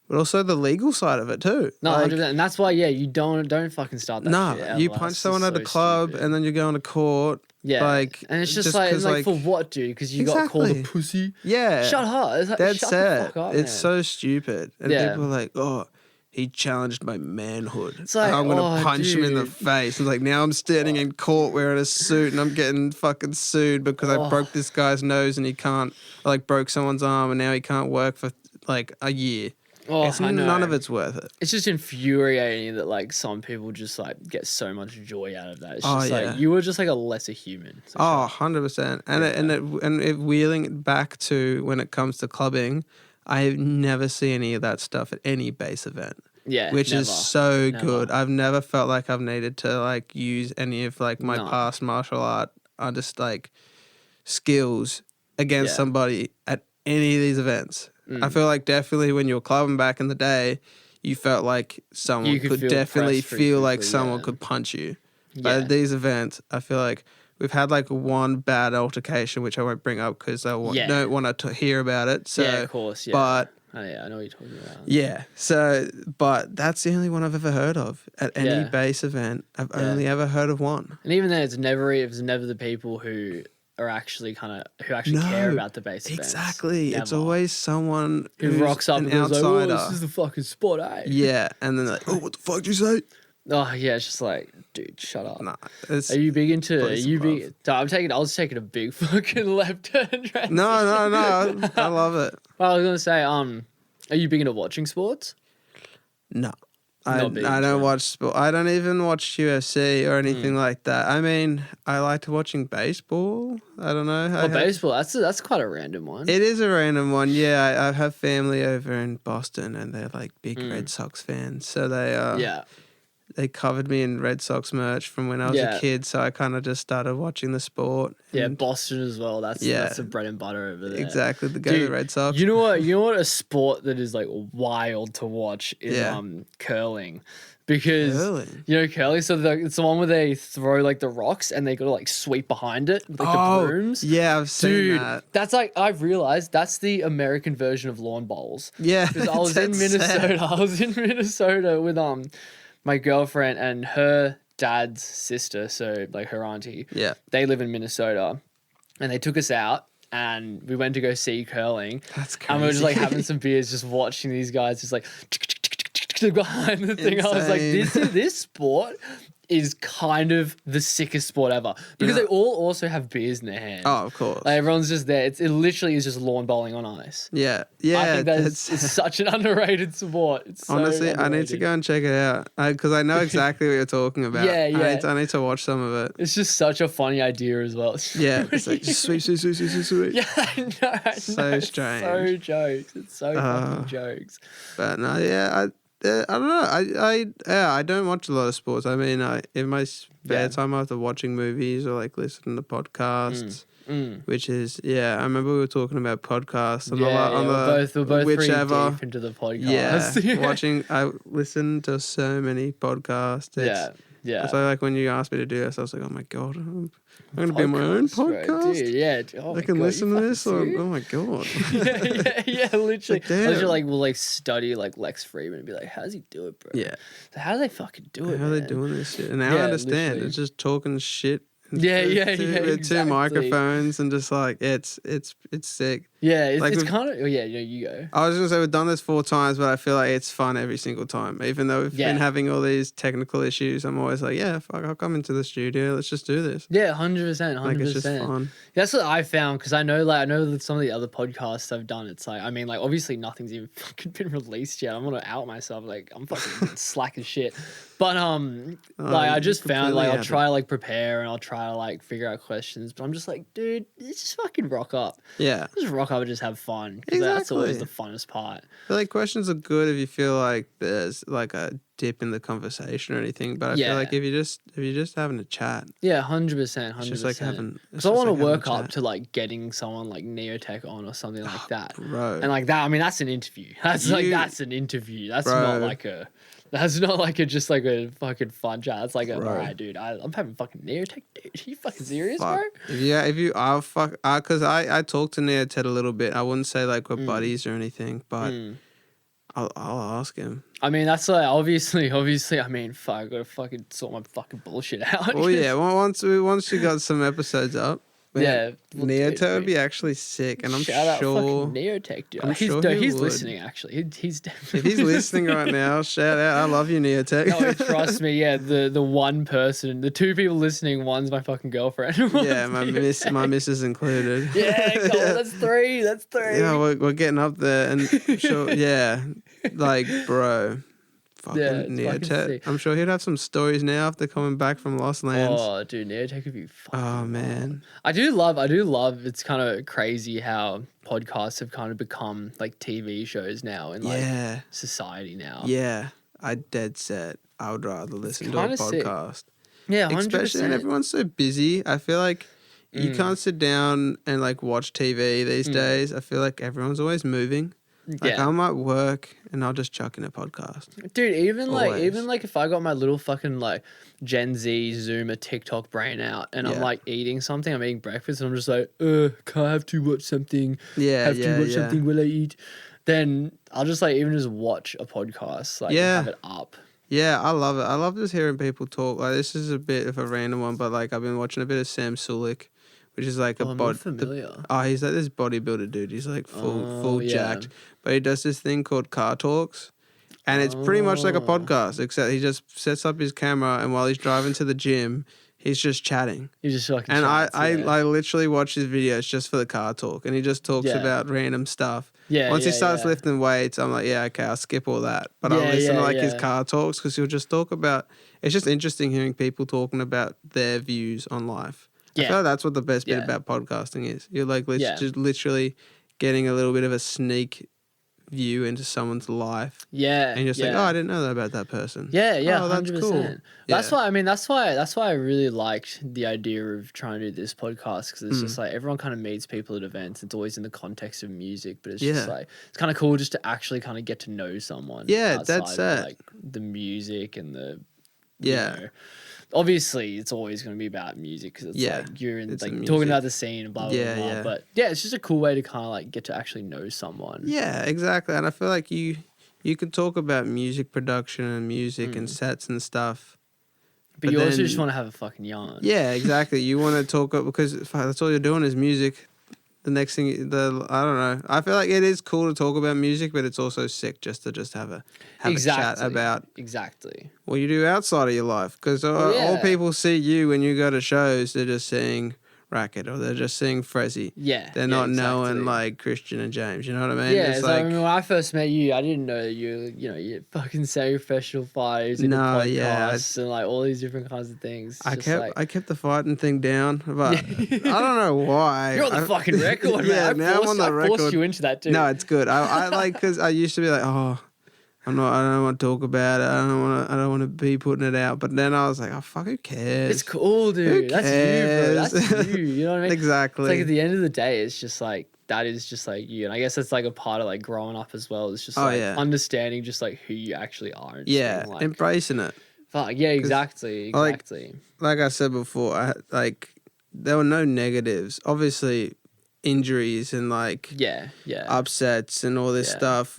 but also the legal side of it, too. No, like, 100%. And that's why, you don't fucking start that shit. You punch someone at a club and then you're going to court. Yeah, like, and it's just like for what, dude? Because you got called a pussy. Yeah, shut up. It's like, that's shut the fuck up, it's so stupid, and people are like, oh, he challenged my manhood. It's like, I'm gonna punch him in the face. It's like, now I'm standing in court wearing a suit and I'm getting fucking sued because I broke this guy's nose and he can't, like, broke someone's arm and now he can't work for like a year. None of it's worth it. It's just infuriating that like some people just like get so much joy out of that. It's just like you were just like a lesser human. 100%. And it wheeling it back to when it comes to clubbing, I never see any of that stuff at any base event. Yeah, which is so good. I've never felt like I've needed to like use any of like my past martial art, just like skills against somebody at any of these events. I feel like definitely when you were clubbing back in the day, you felt like someone could definitely feel like someone could punch you. But at these events, I feel like we've had like one bad altercation, which I won't bring up because I don't want to hear about it. So, yeah, of course. Yeah. But I know what you're talking about. Yeah. So, but that's the only one I've ever heard of at any base event. I've only ever heard of one. And even then, it's never the people who are actually care about the base events. Exactly. It's always someone who rocks up and goes like, oh, this is the fucking spot, eh? Yeah. And then like, oh, what the fuck did you say? Oh yeah, it's just like, dude, shut up. Nah, are you big into? Are you big? I was taking a big fucking left turn. No, I love it. Well, I was gonna say, are you big into watching sports? No, I don't watch sport. I don't even watch UFC or anything like that. I mean, I liked watching baseball. I don't know. Baseball. That's quite a random one. It is a random one. Yeah, I have family over in Boston, and they're like big Red Sox fans. So they covered me in Red Sox merch from when I was a kid, so I kind of just started watching the sport. Yeah, Boston as well. That's the bread and butter over there. Exactly, the go to the Red Sox. You know what? A sport that is like wild to watch is curling. Because curling. So it's the one where they throw like the rocks and they gotta like sweep behind it with like the brooms. Yeah, I've seen that. That's like, I've realized that's the American version of lawn bowls. Yeah, because I was in Minnesota. I was in Minnesota with my girlfriend and her dad's sister, so like her auntie. Yeah. They live in Minnesota, and they took us out and we went to go see curling. That's crazy. And we were just like having some beers, just watching these guys just like behind the thing. Insane. I was like, this sport is kind of the sickest sport ever because they all also have beers in their hand. Oh, of course. Like, everyone's just there. It literally is just lawn bowling on ice. Yeah. I think it's such an underrated sport. It's honestly, so underrated. I need to go and check it out because I know exactly what you're talking about. Yeah. I need to watch some of it. It's just such a funny idea as well. It's like just sweet. Yeah, I know. So strange. So jokes. It's so fucking jokes. But no, I don't know. I don't watch a lot of sports. I mean, in my spare time after watching movies or like listening to podcasts, which is I remember we were talking about podcasts. We're both whichever pretty deep into the podcast. Yeah, I listen to so many podcasts. Yeah. So like when you asked me to do this, I was like, oh my god, I'm gonna be on my own podcast. Bro, dude, yeah. Oh I can listen to this. Oh my god. yeah. Literally. Damn. Like we'll like study like Lex Friedman and be like, how does he do it, bro? Yeah. So how do they fucking do it? How are they doing this shit? And now I understand. Literally. It's just talking shit. Yeah. With two microphones and just like it's sick. Yeah, it's, like it's kind of. Oh yeah, you go. I was gonna say we've done this 4 times, but I feel like it's fun every single time. Even though we've been having all these technical issues, I'm always like, yeah, fuck, I'll come into the studio. Let's just do this. Yeah, 100%, 100%. Like it's just fun. That's what I found because I know that some of the other podcasts I've done, it's like, I mean, like obviously nothing's even fucking been released yet. I'm gonna out myself, like I'm fucking slack as shit. But like I just found like I'll try to like prepare and I'll try to like figure out questions, but I'm just like, dude, let's just fucking rock up. Yeah, just rock up and just have fun. Exactly. That's always the funnest part. I feel like questions are good if you feel like there's like a dip in the conversation or anything. But I feel like if you're just having a chat. Yeah, 100%. It's just like having. Because I want to work up to like getting someone like Neotech on or something like that. Bro. And like that, I mean, that's an interview. That's an interview. That's not like a. That's not like just like a fucking fun chat. It's like alright, dude. I'm having fucking Neotech, dude. Are you fucking serious, bro? Yeah, because I talked to Neotech a little bit. I wouldn't say like we're buddies or anything, but I'll ask him. I mean, that's like obviously. I mean, fuck, I gotta fucking sort my fucking bullshit out. Well, yeah. Well, once we got some episodes up. Yeah, Neotech would be actually sick, and I'm shout out sure fucking Neotech, dude. He's listening actually. He's definitely if he's listening right now, shout out. I love you, Neotech. No, trust me. Yeah, the one person, the 2 people listening, one's my fucking girlfriend. Yeah, my missus included. Yeah, cool. That's 3. That's 3. Yeah, we're getting up there, and sure, yeah, like bro. Fucking Neotech. I'm sure he'd have some stories now after coming back from Lost Lands. Oh, dude, Neotech would be fucking man. I do love it's kind of crazy how podcasts have kind of become like TV shows now in like society now. Yeah. I dead set. I would rather listen to a podcast. Sick. Yeah, 100%. Especially when everyone's so busy. I feel like you can't sit down and like watch TV these days. I feel like everyone's always moving. Like I might work and I'll just chuck in a podcast. Dude, even like if I got my little fucking like Gen Z Zoomer TikTok brain out and I'm like eating something, I'm eating breakfast and I'm just like, can I have to watch something? Something while I eat. Then I'll just like even just watch a podcast, like have it up. Yeah, I love it. I love just hearing people talk. Like this is a bit of a random one, but like I've been watching a bit of Sam Sulek. Which is like I'm not familiar. He's like this bodybuilder dude. He's like full jacked. But he does this thing called Car Talks. And it's pretty much like a podcast, except he just sets up his camera and while he's driving to the gym, he's just chatting. He's just fucking And I literally watch his videos just for the car talk. And he just talks about random stuff. Yeah. Once he starts lifting weights, I'm like, yeah, okay, I'll skip all that. But I'll listen to like his car talks because he'll just talk about, it's just interesting hearing people talking about their views on life. I feel like that's what the best bit about podcasting is. You're like just literally getting a little bit of a sneak view into someone's life. Yeah. And you're just like, I didn't know that about that person. Yeah, oh, 100%. That's cool. That's why I really liked the idea of trying to do this podcast because it's just like everyone kind of meets people at events. It's always in the context of music, but it's just like it's kind of cool just to actually kind of get to know someone. Yeah, that's it. Like the music and the you know, obviously it's always going to be about music because it's like you're in like talking about the scene and blah blah blah. But it's just a cool way to kind of like get to actually know someone. Yeah, exactly. And I feel like you can talk about music production and music and sets and stuff. But you also just want to have a fucking yarn. Yeah, exactly. You want to talk up because that's all you're doing is music. The next thing, I don't know. I feel like it is cool to talk about music, but it's also sick just to have a chat about what you do outside of your life. Because all people see you when you go to shows, they're just seeing Racket or they're just seeing Frezzy. Yeah, they're not knowing like Christian and James. You know what I mean? Yeah, I mean, when I first met you, I didn't know you're fucking semi-professional fighters in podcasts and like all these different kinds of things. I kept the fighting thing down, but I don't know why. You're on the fuccking record, man. Now I'm on the record. I forced you into that too. No, it's good. I like because I used to be like, I don't want to talk about it. I don't want to be putting it out. But then I was like, fuck, who cares? It's cool, dude. That's you, bro. That's you. You know what I mean? Exactly. It's like at the end of the day, it's just like that is just like you. And I guess that's like a part of like growing up as well. It's just understanding just like who you actually are. And like, embracing it. Fuck yeah, exactly. Like I said before, there were no negatives. Obviously, injuries and like upsets and all this stuff.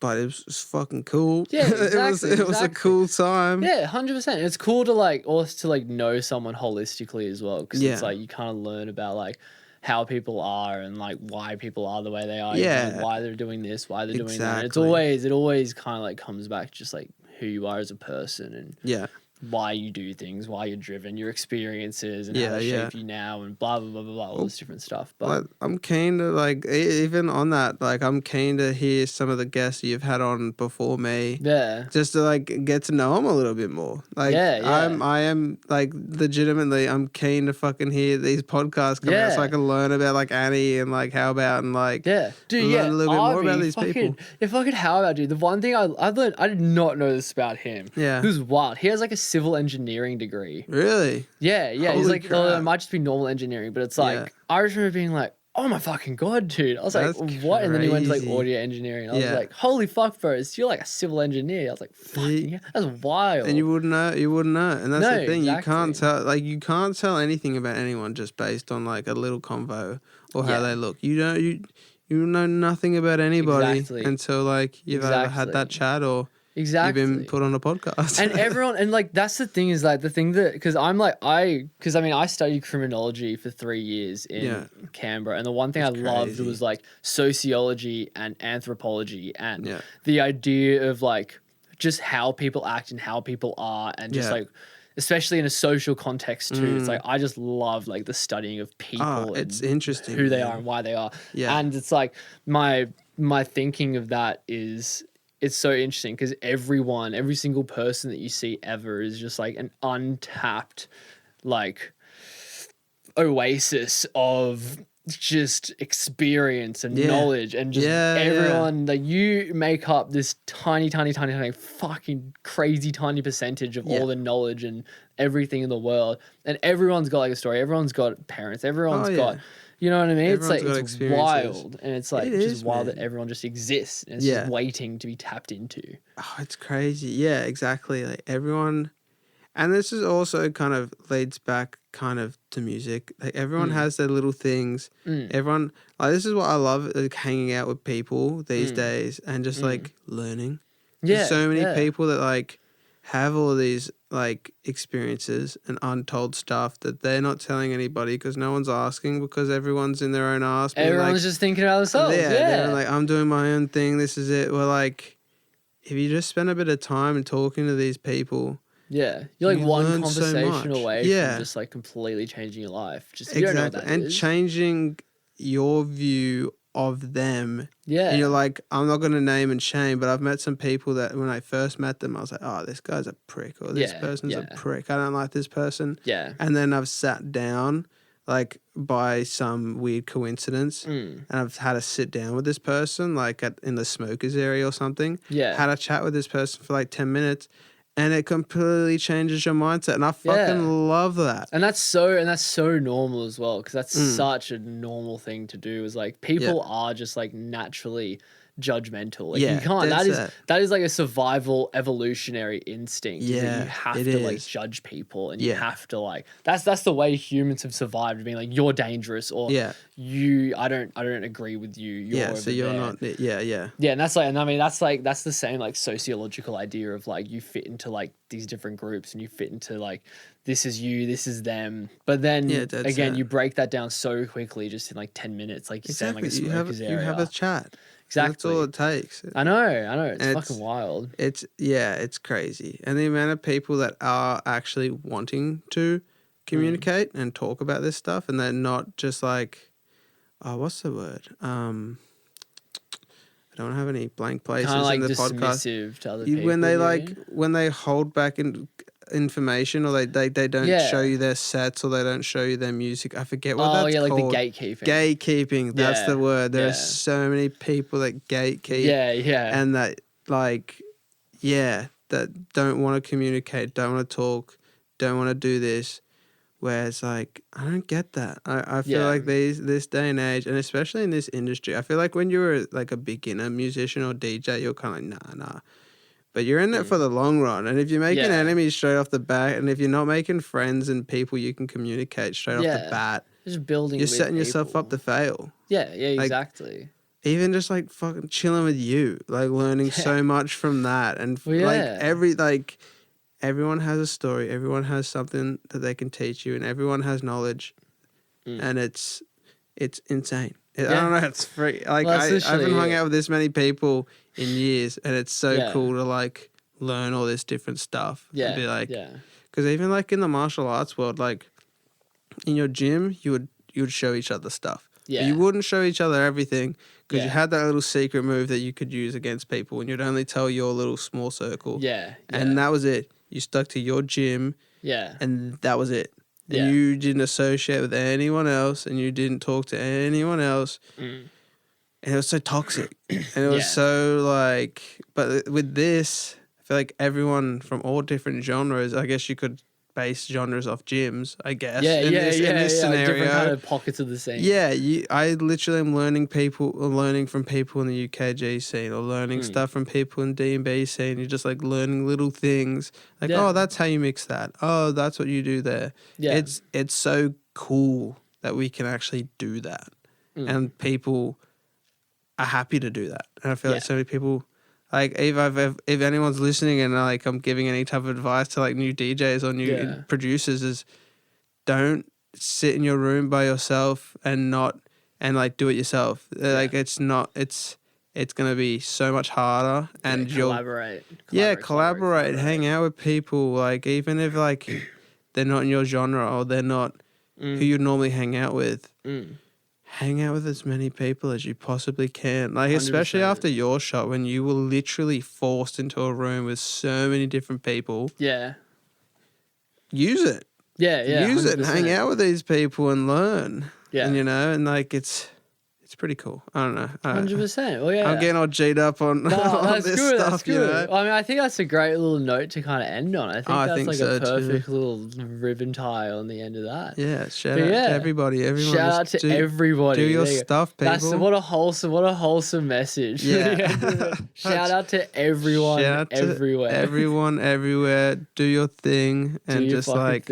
But it was fucking cool. Yeah, exactly. It was a cool time. Yeah, 100%. It's cool to like also to like know someone holistically as well, because it's like you kind of learn about like how people are and like why people are the way they are. Yeah, like, why they're doing this, why they're doing that. It always kind of like comes back just like who you are as a person and why you do things, why you're driven, your experiences, and how they shape you now, and blah blah blah blah blah, all this different stuff. But I'm keen to like, even on that, like I'm keen to hear some of the guests you've had on before me. Yeah, just to like get to know them a little bit more. Like I am like legitimately, I'm keen to fucking hear these podcasts come out so I can learn about like Annie and like How About and like learn a little bit more about these people. If I could How About, dude, the one thing I learned, I did not know this about him. Yeah, who's wild. He has like a civil engineering degree. Really? Yeah. Holy he's like, it might just be normal engineering, but it's like I just remember being like, oh my fucking god, dude. I was like, what? Crazy. And then he went to like audio engineering. I was like, holy fuck, bro, you're like a civil engineer. I was like, fucking yeah, that's wild. And you wouldn't know. And that's the thing. Exactly. You can't tell anything about anyone just based on like a little convo or how they look. You know nothing about anybody until like you've either had that chat or you've been put on a podcast. And everyone, and like, that's the thing is like the thing that, because I studied criminology for 3 years in Canberra. And the one thing I loved was like sociology and anthropology and the idea of like just how people act and how people are and just like, especially in a social context too. It's like, I just love like the studying of people. It's interesting. Who they are and why they are. Yeah. And it's like my thinking of that is, it's so interesting because every single person that you see ever is just like an untapped like oasis of just experience and knowledge and just everyone like you make up this tiny fucking crazy tiny percentage of all the knowledge and everything in the world, and everyone's got like a story, everyone's got parents, everyone's got, you know what I mean? Everyone's it's like it's wild, and it's like just wild that everyone just exists and it's just waiting to be tapped into. Oh, it's crazy. Yeah, exactly. Like everyone, and this is also kind of leads back kind of to music. Like everyone has their little things. Everyone, like this is what I love, like hanging out with people these days and just like learning. There's so many people that like have all these like experiences and untold stuff that they're not telling anybody because no one's asking, because everyone's in their own ass. Everyone's like, just thinking about themselves. They're like, I'm doing my own thing. This is it. We're like, if you just spend a bit of time talking to these people. Yeah, you're like one conversation away from just like completely changing your life. Just you don't know what that and is. Changing your view of them. Yeah, and you're like, I'm not going to name and shame, but I've met some people that when I first met them, I was like, oh, this guy's a prick, or this person's a prick. I don't like this person. Yeah, and then I've sat down, like by some weird coincidence, and I've had to sit down with this person, like in the smokers area or something. Yeah, had a chat with this person for like 10 minutes. And it completely changes your mindset, and I fucking love that. And that's so normal as well, because that's such a normal thing to do. Is like people are just like naturally judgmental. Like you can't. That is like a survival evolutionary instinct. Yeah, you have to like judge people, and you have to like that's the way humans have survived, being like you're dangerous or I don't agree with you. You're not. Yeah. And that's like, and I mean that's the same like sociological idea of like you fit into like these different groups and you fit into like this is you, this is them. But then again, you break that down so quickly just in like 10 minutes, like you said, like a smokers area. You have a chat. Exactly. That's all it takes. I know. It's fucking wild. It's crazy. And the amount of people that are actually wanting to communicate and talk about this stuff, and they're not just like, oh, what's the word? I don't have any blank places kind of like in the dismissive podcast. To other people, when they hold back information, or they don't show you their sets, or they don't show you their music. I forget what that's called. Like the gatekeeping. Gatekeeping, that's the word. There are so many people that gatekeep. Yeah. And that that don't want to communicate, don't want to talk, don't want to do this. Where it's like, I don't get that. I feel like this day and age, and especially in this industry, I feel like when you're like a beginner musician or DJ, you're kind of like, nah. but you're in it for the long run. And if you're making enemies straight off the bat, and if you're not making friends and people you can communicate straight off the bat, just building. You're setting yourself up to fail. Yeah, exactly. Even just like fucking chilling with you, like learning so much from that, and everyone has a story, everyone has something that they can teach you, and everyone has knowledge, and it's insane. I don't know, it's free. Like I haven't hung out with this many people in years, and it's so cool to like learn all this different stuff. Yeah, and be like, because even like in the martial arts world, like in your gym, you would show each other stuff. Yeah, but you wouldn't show each other everything because you had that little secret move that you could use against people, and you'd only tell your little small circle. Yeah, and that was it. You stuck to your gym. Yeah, and that was it. Yeah. You didn't associate with anyone else, and you didn't talk to anyone else. And it was so toxic. And it was so like, but with this, I feel like everyone from all different genres, I guess you could base genres off gyms, I guess. In this scenario. Different kind of pockets of the scene. Yeah, I literally am learning from people in the UKG scene, or learning stuff from people in DnB scene. You're just like learning little things. Like, oh, that's how you mix that. Oh, that's what you do there. Yeah. It's so cool that we can actually do that. And people are happy to do that. And I feel like so many people... Like, if anyone's listening and like I'm giving any type of advice to like new DJs or new producers, is don't sit in your room by yourself and like do it yourself. Like it's gonna be so much harder, and you'll collaborate, hang out with people. Like even if like they're not in your genre or they're not who you'd normally hang out with. Hang out with as many people as you possibly can. Like, 100%. Especially after your shot, when you were literally forced into a room with so many different people. Yeah. Use it. Yeah. Use 100%. It and hang out with these people and learn. Yeah. And, and like, it's pretty cool. I don't know. 100%. Well, yeah. I'm getting all G'd up on, on this stuff, that's good. I mean, I think that's a great little note to kind of end on. I think that's like a perfect little ribbon tie on the end of that. Yeah, shout out to everybody. Everyone shout out to everybody. Do your stuff, people. That's what a wholesome message. Yeah. Shout out to everyone everywhere. Everyone everywhere. Do your thing and just like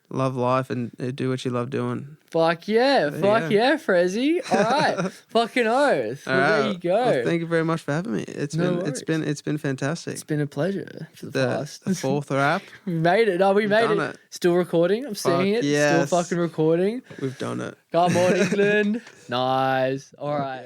love life and do what you love doing. Fuck yeah, Frezzy. All right, fucking oath. Well, there you go. Well, thank you very much for having me. It's been fantastic. It's been a pleasure for the past. The fourth wrap. We made it. No, we made it. Still recording. I'm seeing it. Yes. Still fucking recording. We've done it. Come on, England. Nice. All right.